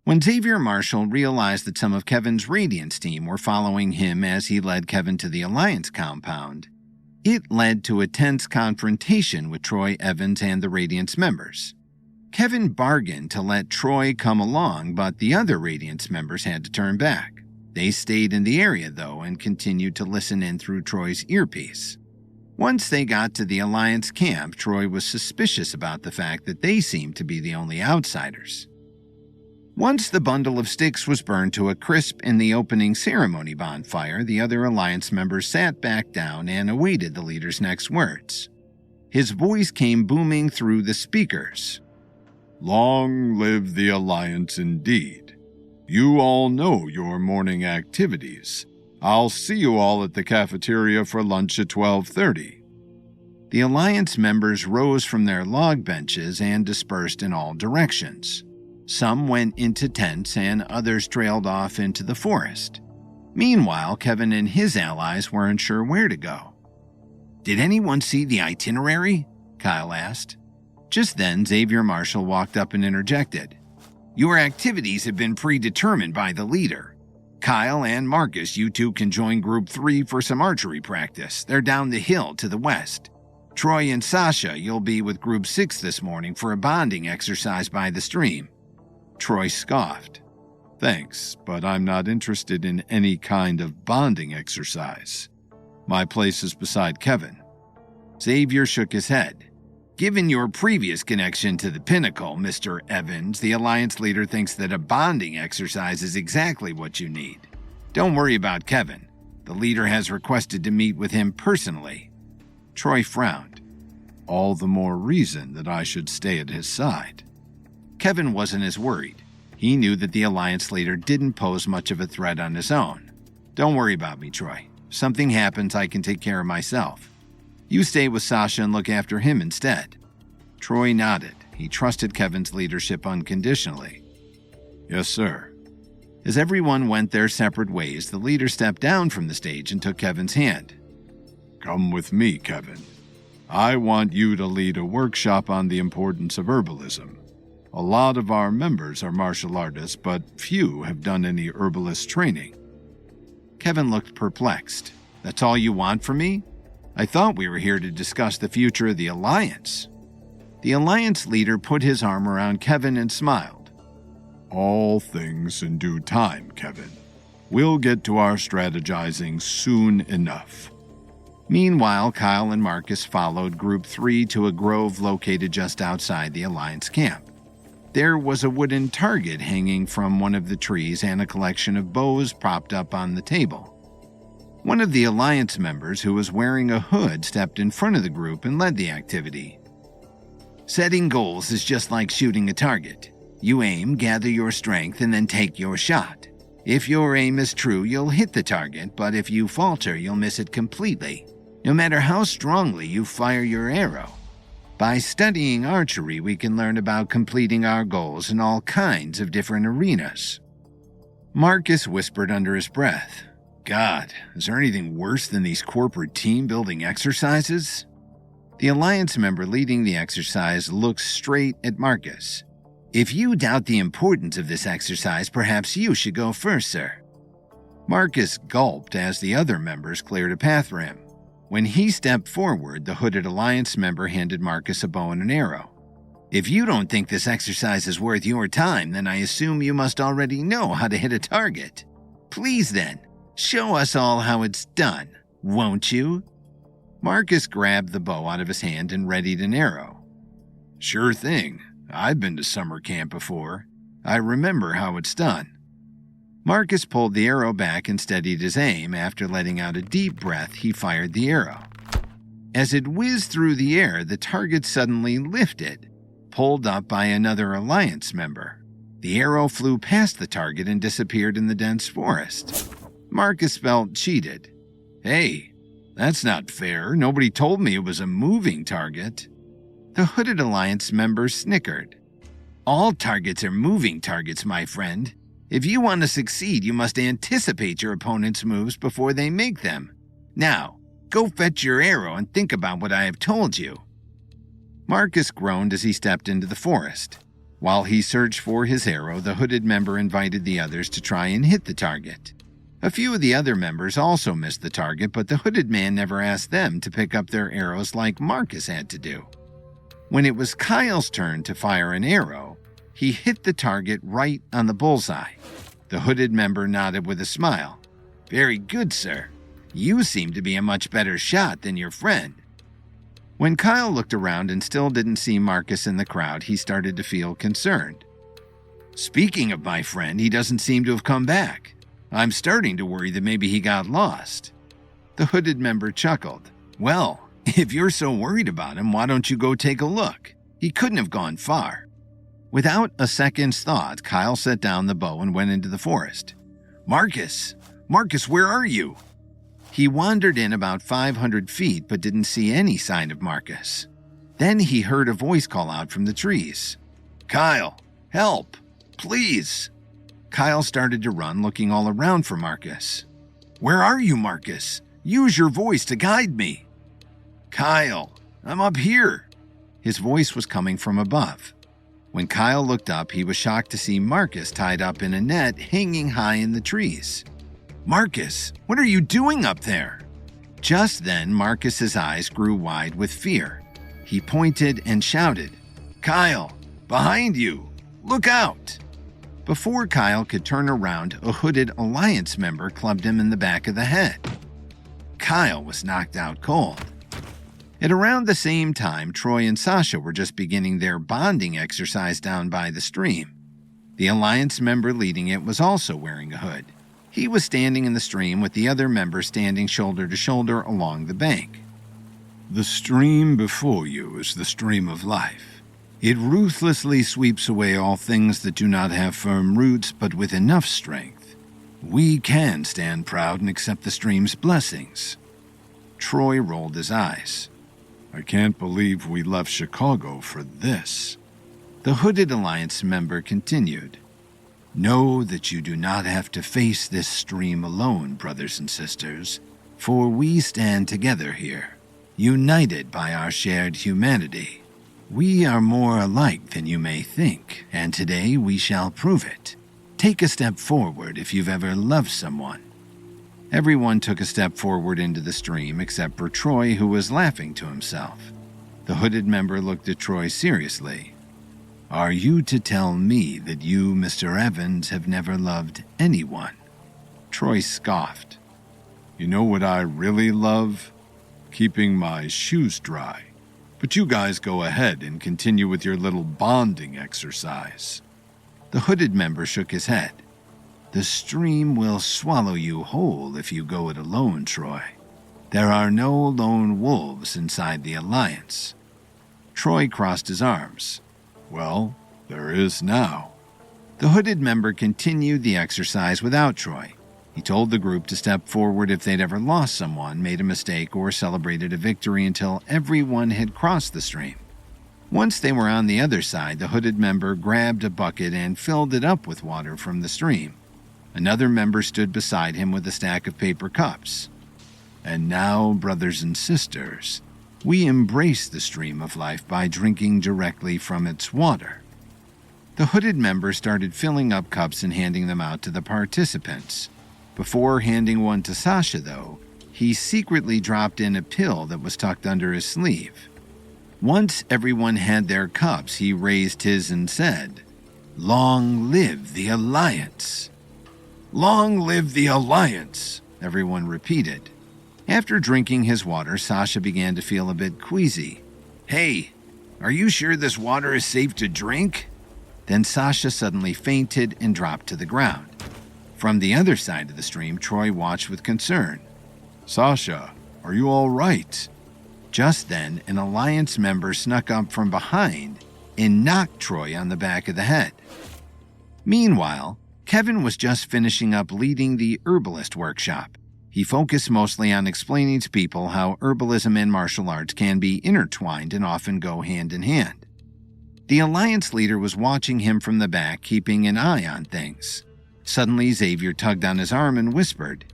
When Xavier Marshall realized that some of Kevin's Radiance team were following him as he led Kevin to the Alliance compound, it led to a tense confrontation with Troy Evans and the Radiance members. Kevin bargained to let Troy come along, but the other Radiance members had to turn back. They stayed in the area, though, and continued to listen in through Troy's earpiece. Once they got to the Alliance camp, Troy was suspicious about the fact that they seemed to be the only outsiders. Once the bundle of sticks was burned to a crisp in the opening ceremony bonfire, the other Alliance members sat back down and awaited the leader's next words. His voice came booming through the speakers. Long live the Alliance indeed. You all know your morning activities. I'll see you all at the cafeteria for lunch at 12:30. The Alliance members rose from their log benches and dispersed in all directions. Some went into tents and others trailed off into the forest. Meanwhile, Kevin and his allies weren't sure where to go. "Did anyone see the itinerary?" Kyle asked. Just then, Xavier Marshall walked up and interjected. "Your activities have been predetermined by the leader. Kyle and Marcus, you two can join Group 3 for some archery practice. They're down the hill to the west. Troy and Sasha, you'll be with Group 6 this morning for a bonding exercise by the stream." Troy scoffed. "Thanks, but I'm not interested in any kind of bonding exercise. My place is beside Kevin." Xavier shook his head. "Given your previous connection to the Pinnacle, Mr. Evans, the Alliance leader thinks that a bonding exercise is exactly what you need. Don't worry about Kevin. The leader has requested to meet with him personally." Troy frowned. "All the more reason that I should stay at his side." Kevin wasn't as worried. He knew that the Alliance leader didn't pose much of a threat on his own. "Don't worry about me, Troy. If something happens, I can take care of myself. You stay with Sasha and look after him instead." Troy nodded. He trusted Kevin's leadership unconditionally. "Yes, sir." As everyone went their separate ways, the leader stepped down from the stage and took Kevin's hand. "Come with me, Kevin. I want you to lead a workshop on the importance of herbalism. A lot of our members are martial artists, but few have done any herbalist training." Kevin looked perplexed. "That's all you want from me? I thought we were here to discuss the future of the Alliance." The Alliance leader put his arm around Kevin and smiled. "All things in due time, Kevin. We'll get to our strategizing soon enough." Meanwhile, Kyle and Marcus followed Group 3 to a grove located just outside the Alliance camp. There was a wooden target hanging from one of the trees and a collection of bows propped up on the table. One of the Alliance members, who was wearing a hood, stepped in front of the group and led the activity. "Setting goals is just like shooting a target. You aim, gather your strength, and then take your shot. If your aim is true, you'll hit the target, but if you falter, you'll miss it completely, no matter how strongly you fire your arrow. By studying archery, we can learn about completing our goals in all kinds of different arenas." Marcus whispered under his breath, "God, is there anything worse than these corporate team-building exercises?" The Alliance member leading the exercise looked straight at Marcus. "If you doubt the importance of this exercise, perhaps you should go first, sir." Marcus gulped as the other members cleared a path for him. When he stepped forward, the hooded Alliance member handed Marcus a bow and an arrow. "If you don't think this exercise is worth your time, then I assume you must already know how to hit a target. Please then, show us all how it's done, won't you?" Marcus grabbed the bow out of his hand and readied an arrow. "Sure thing. I've been to summer camp before. I remember how it's done." Marcus pulled the arrow back and steadied his aim. After letting out a deep breath, he fired the arrow. As it whizzed through the air, the target suddenly lifted, pulled up by another Alliance member. The arrow flew past the target and disappeared in the dense forest. Marcus felt cheated. "Hey, that's not fair. Nobody told me it was a moving target." The hooded Alliance member snickered. "All targets are moving targets, my friend. If you want to succeed, you must anticipate your opponent's moves before they make them. Now, go fetch your arrow and think about what I have told you." Marcus groaned as he stepped into the forest. While he searched for his arrow, the hooded member invited the others to try and hit the target. A few of the other members also missed the target, but the hooded man never asked them to pick up their arrows like Marcus had to do. When it was Kyle's turn to fire an arrow, he hit the target right on the bullseye. The hooded member nodded with a smile. "Very good, sir. You seem to be a much better shot than your friend." When Kyle looked around and still didn't see Marcus in the crowd, he started to feel concerned. "Speaking of my friend, he doesn't seem to have come back. I'm starting to worry that maybe he got lost." The hooded member chuckled. "Well, if you're so worried about him, why don't you go take a look? He couldn't have gone far." Without a second's thought, Kyle set down the bow and went into the forest. Marcus! Marcus, where are you? He wandered in about 500 feet but didn't see any sign of Marcus. Then he heard a voice call out from the trees. Kyle, help! Please! Kyle started to run, looking all around for Marcus. Where are you, Marcus? Use your voice to guide me. Kyle, I'm up here. His voice was coming from above. When Kyle looked up, he was shocked to see Marcus tied up in a net hanging high in the trees. Marcus, what are you doing up there? Just then, Marcus's eyes grew wide with fear. He pointed and shouted, Kyle, behind you! Look out! Before Kyle could turn around, a hooded Alliance member clubbed him in the back of the head. Kyle was knocked out cold. At around the same time, Troy and Sasha were just beginning their bonding exercise down by the stream. The Alliance member leading it was also wearing a hood. He was standing in the stream with the other members standing shoulder to shoulder along the bank. The stream before you is the stream of life. It ruthlessly sweeps away all things that do not have firm roots, but with enough strength. We can stand proud and accept the stream's blessings. Troy rolled his eyes. I can't believe we left Chicago for this. The hooded Alliance member continued. Know that you do not have to face this stream alone, brothers and sisters, for we stand together here, united by our shared humanity. We are more alike than you may think, and today we shall prove it. Take a step forward if you've ever loved someone. Everyone took a step forward into the stream except for Troy, who was laughing to himself. The hooded member looked at Troy seriously. Are you to tell me that you, Mr. Evans, have never loved anyone? Troy scoffed. You know what I really love? Keeping my shoes dry. But you guys go ahead and continue with your little bonding exercise. The hooded member shook his head. The stream will swallow you whole if you go it alone, Troy. There are no lone wolves inside the Alliance. Troy crossed his arms. Well, there is now. The hooded member continued the exercise without Troy. He told the group to step forward if they'd ever lost someone, made a mistake, or celebrated a victory until everyone had crossed the stream. Once they were on the other side, the hooded member grabbed a bucket and filled it up with water from the stream. Another member stood beside him with a stack of paper cups. And now, brothers and sisters, we embrace the stream of life by drinking directly from its water. The hooded member started filling up cups and handing them out to the participants. Before handing one to Sasha, though, he secretly dropped in a pill that was tucked under his sleeve. Once everyone had their cups, he raised his and said, Long live the Alliance! Long live the Alliance! Everyone repeated. After drinking his water, Sasha began to feel a bit queasy. Hey, are you sure this water is safe to drink? Then Sasha suddenly fainted and dropped to the ground. From the other side of the stream, Troy watched with concern. Sasha, are you all right? Just then, an Alliance member snuck up from behind and knocked Troy on the back of the head. Meanwhile, Kevin was just finishing up leading the herbalist workshop. He focused mostly on explaining to people how herbalism and martial arts can be intertwined and often go hand in hand. The Alliance leader was watching him from the back, keeping an eye on things. Suddenly, Xavier tugged on his arm and whispered,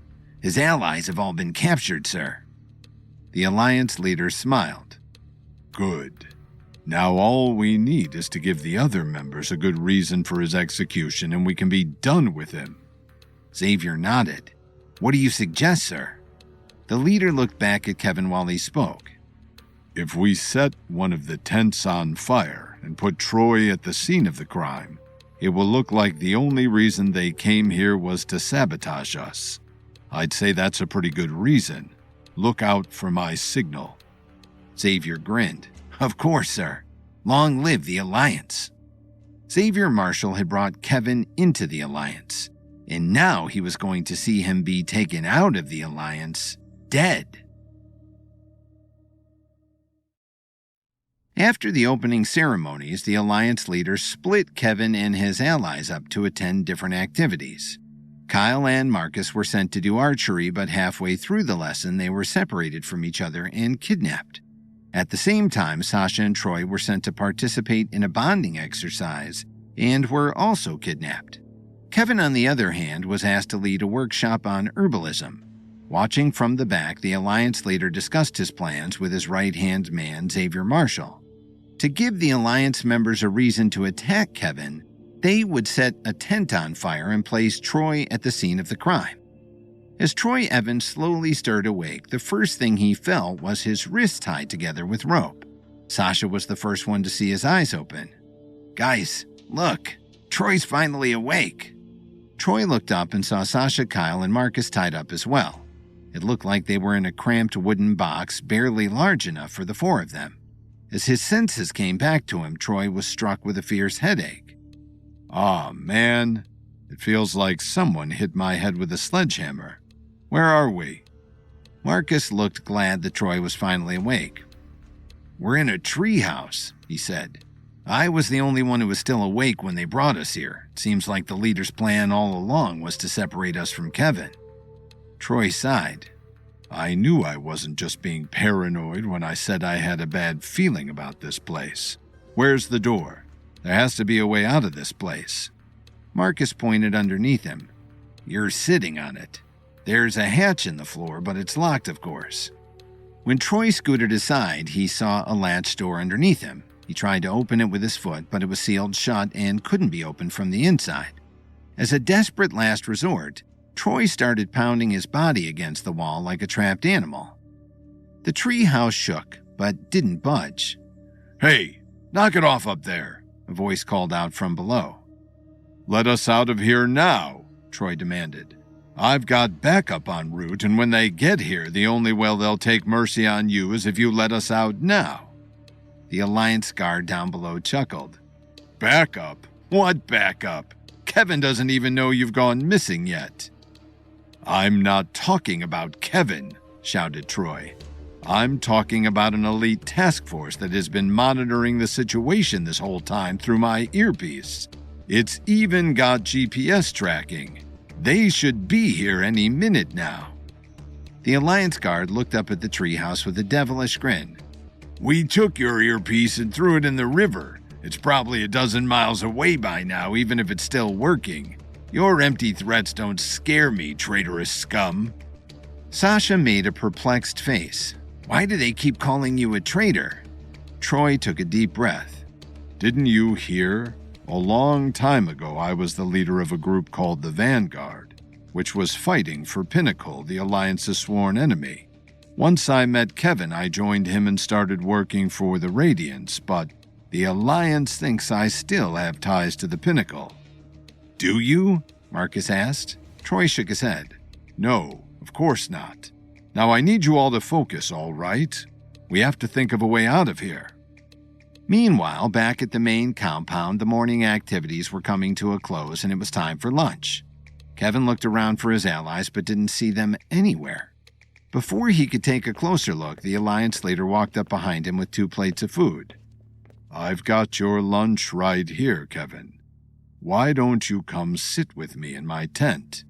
His allies have all been captured, sir. The Alliance leader smiled. Good. Now all we need is to give the other members a good reason for his execution and we can be done with him. Xavier nodded. What do you suggest, sir? The leader looked back at Kevin while he spoke. If we set one of the tents on fire and put Troy at the scene of the crime, it will look like the only reason they came here was to sabotage us. I'd say that's a pretty good reason. Look out for my signal. Xavier grinned. Of course, sir. Long live the Alliance. Xavier Marshall had brought Kevin into the Alliance, and now he was going to see him be taken out of the Alliance, dead. After the opening ceremonies, the Alliance leaders split Kevin and his allies up to attend different activities. Kyle and Marcus were sent to do archery, but halfway through the lesson, they were separated from each other and kidnapped. At the same time, Sasha and Troy were sent to participate in a bonding exercise and were also kidnapped. Kevin, on the other hand, was asked to lead a workshop on herbalism. Watching from the back, the Alliance leader discussed his plans with his right-hand man, Xavier Marshall. To give the Alliance members a reason to attack Kevin, they would set a tent on fire and place Troy at the scene of the crime. As Troy Evans slowly stirred awake, the first thing he felt was his wrists tied together with rope. Sasha was the first one to see his eyes open. "Guys, look, Troy's finally awake." Troy looked up and saw Sasha, Kyle, and Marcus tied up as well. It looked like they were in a cramped wooden box, barely large enough for the four of them. As his senses came back to him, Troy was struck with a fierce headache. "Aw, man, it feels like someone hit my head with a sledgehammer. Where are we?" Marcus looked glad that Troy was finally awake. "We're in a tree house," he said. "I was the only one who was still awake when they brought us here. It seems like the leader's plan all along was to separate us from Kevin." Troy sighed. "I knew I wasn't just being paranoid when I said I had a bad feeling about this place. Where's the door? There has to be a way out of this place." Marcus pointed underneath him. "You're sitting on it. There's a hatch in the floor, but it's locked, of course." When Troy scooted aside, he saw a latch door underneath him. He tried to open it with his foot, but it was sealed shut and couldn't be opened from the inside. As a desperate last resort, Troy started pounding his body against the wall like a trapped animal. The tree house shook, but didn't budge. "Hey, knock it off up there," a voice called out from below. "Let us out of here now," Troy demanded. "I've got backup en route, and when they get here, the only way they'll take mercy on you is if you let us out now." The Alliance guard down below chuckled. "Backup? What backup? Kevin doesn't even know you've gone missing yet." "I'm not talking about Kevin," shouted Troy. "I'm talking about an elite task force that has been monitoring the situation this whole time through my earpiece. It's even got GPS tracking. They should be here any minute now." The Alliance guard looked up at the treehouse with a devilish grin. "We took your earpiece and threw it in the river. It's probably a dozen miles away by now, even if it's still working. Your empty threats don't scare me, traitorous scum." Sasha made a perplexed face. "Why do they keep calling you a traitor?" Troy took a deep breath. "Didn't you hear? A long time ago, I was the leader of a group called the Vanguard, which was fighting for Pinnacle, the Alliance's sworn enemy. Once I met Kevin, I joined him and started working for the Radiants, but the Alliance thinks I still have ties to the Pinnacle." "Do you?" Marcus asked. Troy shook his head. "No, of course not. Now I need you all to focus, all right? We have to think of a way out of here." Meanwhile, back at the main compound, the morning activities were coming to a close and it was time for lunch. Kevin looked around for his allies but didn't see them anywhere. Before he could take a closer look, the Alliance leader walked up behind him with 2 plates of food. "I've got your lunch right here, Kevin. Why don't you come sit with me in my tent?"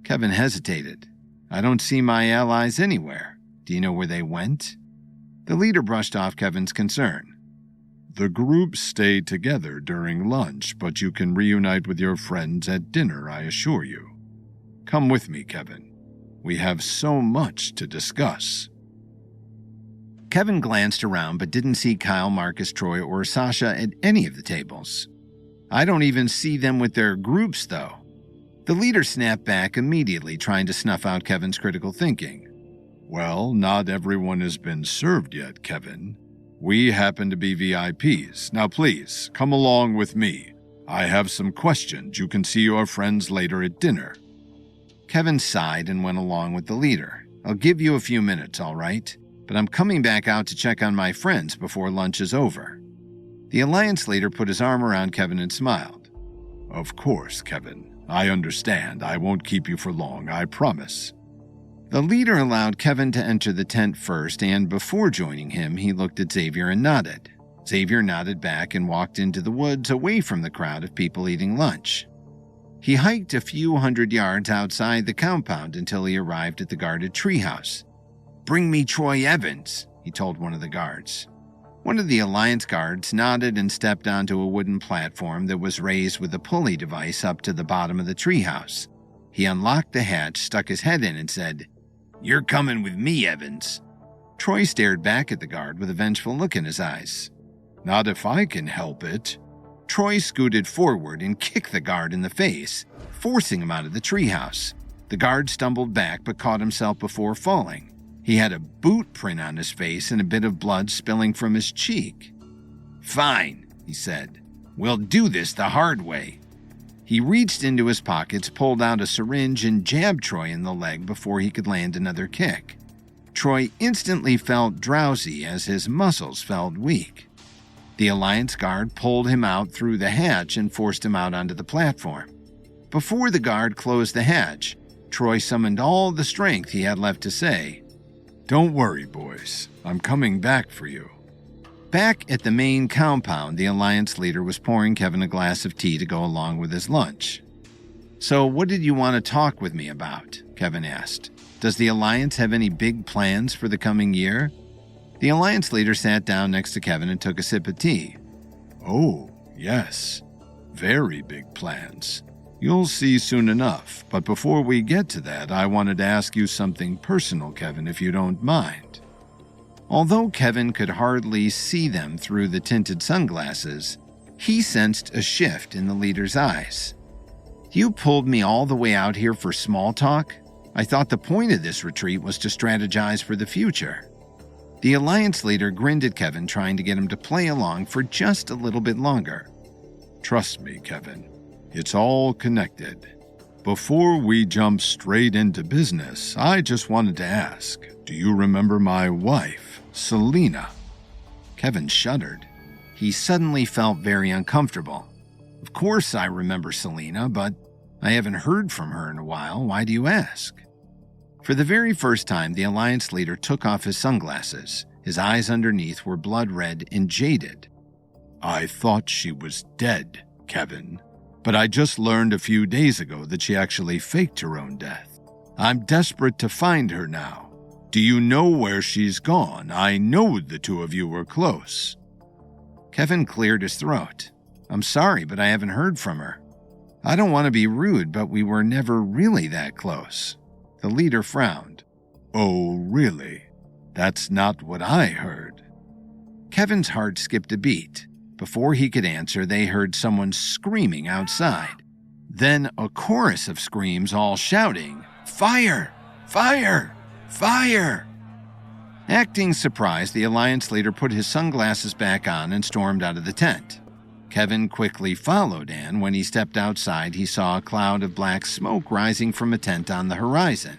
Kevin hesitated. "I don't see my allies anywhere. Do you know where they went?" The leader brushed off Kevin's concern. "The group stayed together during lunch, but you can reunite with your friends at dinner, I assure you. Come with me, Kevin. We have so much to discuss." Kevin glanced around but didn't see Kyle, Marcus, Troy, or Sasha at any of the tables. "I don't even see them with their groups, though." The leader snapped back immediately, trying to snuff out Kevin's critical thinking. "Well, not everyone has been served yet, Kevin. We happen to be VIPs. Now please, come along with me. I have some questions. You can see your friends later at dinner." Kevin sighed and went along with the leader. "I'll give you a few minutes, all right? But I'm coming back out to check on my friends before lunch is over." The Alliance leader put his arm around Kevin and smiled. "Of course, Kevin. I understand. I won't keep you for long, I promise." The leader allowed Kevin to enter the tent first, and before joining him, he looked at Xavier and nodded. Xavier nodded back and walked into the woods away from the crowd of people eating lunch. He hiked a few hundred yards outside the compound until he arrived at the guarded treehouse. "Bring me Troy Evans," he told one of the guards. One of the Alliance guards nodded and stepped onto a wooden platform that was raised with a pulley device up to the bottom of the treehouse. He unlocked the hatch, stuck his head in, and said, "You're coming with me, Evans." Troy stared back at the guard with a vengeful look in his eyes. "Not if I can help it." Troy scooted forward and kicked the guard in the face, forcing him out of the treehouse. The guard stumbled back but caught himself before falling. He had a boot print on his face and a bit of blood spilling from his cheek. "Fine," he said. "We'll do this the hard way." He reached into his pockets, pulled out a syringe, and jabbed Troy in the leg before he could land another kick. Troy instantly felt drowsy as his muscles felt weak. The Alliance guard pulled him out through the hatch and forced him out onto the platform. Before the guard closed the hatch, Troy summoned all the strength he had left to say, "Don't worry, boys. I'm coming back for you." Back at the main compound, the Alliance leader was pouring Kevin a glass of tea to go along with his lunch. "So what did you want to talk with me about?" Kevin asked. "Does the Alliance have any big plans for the coming year?" The Alliance leader sat down next to Kevin and took a sip of tea. "Oh, yes. Very big plans. You'll see soon enough, but before we get to that, I wanted to ask you something personal, Kevin, if you don't mind." Although Kevin could hardly see them through the tinted sunglasses, he sensed a shift in the leader's eyes. "You pulled me all the way out here for small talk? I thought the point of this retreat was to strategize for the future." The Alliance leader grinned at Kevin, trying to get him to play along for just a little bit longer. "Trust me, Kevin. It's all connected. Before we jump straight into business, I just wanted to ask, do you remember my wife, Selena?" Kevin shuddered. He suddenly felt very uncomfortable. "Of course I remember Selena, but I haven't heard from her in a while. Why do you ask?" For the very first time, the Alliance leader took off his sunglasses. His eyes underneath were blood red and jaded. "I thought she was dead, Kevin. But I just learned a few days ago that she actually faked her own death. I'm desperate to find her now. Do you know where she's gone? I know the two of you were close." Kevin cleared his throat. "I'm sorry, but I haven't heard from her. I don't want to be rude, but we were never really that close." The leader frowned. "Oh, really? That's not what I heard." Kevin's heart skipped a beat. Before he could answer, they heard someone screaming outside. Then a chorus of screams, all shouting, "Fire! Fire! Fire!" Acting surprised, the Alliance leader put his sunglasses back on and stormed out of the tent. Kevin quickly followed, and when he stepped outside, he saw a cloud of black smoke rising from a tent on the horizon.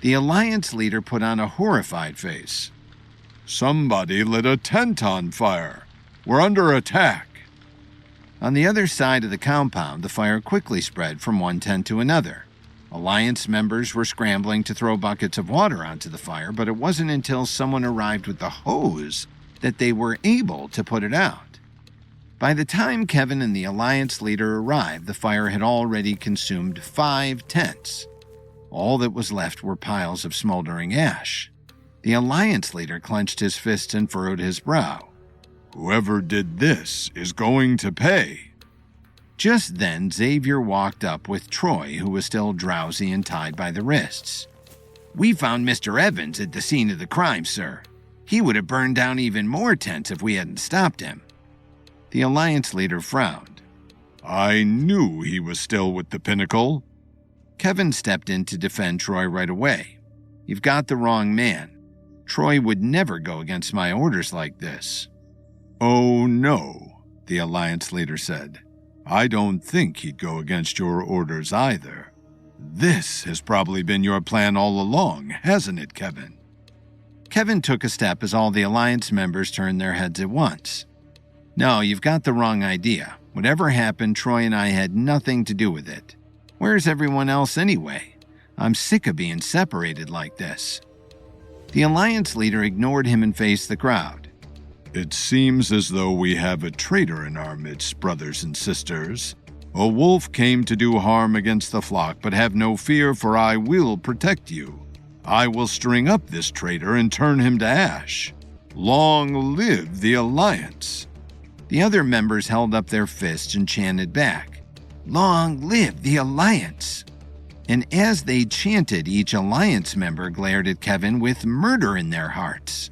The Alliance leader put on a horrified face. "Somebody lit a tent on fire. We're under attack." On the other side of the compound, the fire quickly spread from one tent to another. Alliance members were scrambling to throw buckets of water onto the fire, but it wasn't until someone arrived with the hose that they were able to put it out. By the time Kevin and the Alliance leader arrived, the fire had already consumed 5 tents. All that was left were piles of smoldering ash. The Alliance leader clenched his fists and furrowed his brow. "Whoever did this is going to pay." Just then, Xavier walked up with Troy, who was still drowsy and tied by the wrists. "We found Mr. Evans at the scene of the crime, sir. He would have burned down even more tents if we hadn't stopped him." The Alliance leader frowned. "I knew he was still with the Pinnacle." Kevin stepped in to defend Troy right away. "You've got the wrong man. Troy would never go against my orders like this." "Oh, no," the Alliance leader said. "I don't think he'd go against your orders either. This has probably been your plan all along, hasn't it, Kevin?" Kevin took a step as all the Alliance members turned their heads at once. "No, you've got the wrong idea. Whatever happened, Troy and I had nothing to do with it. Where's everyone else anyway? I'm sick of being separated like this." The Alliance leader ignored him and faced the crowd. It seems as though we have a traitor in our midst, brothers and sisters. A wolf came to do harm against the flock, but have no fear, for I will protect you. I will string up this traitor and turn him to ash. Long live the Alliance!" The other members held up their fists and chanted back, "Long live the Alliance!" And as they chanted, each Alliance member glared at Kevin with murder in their hearts.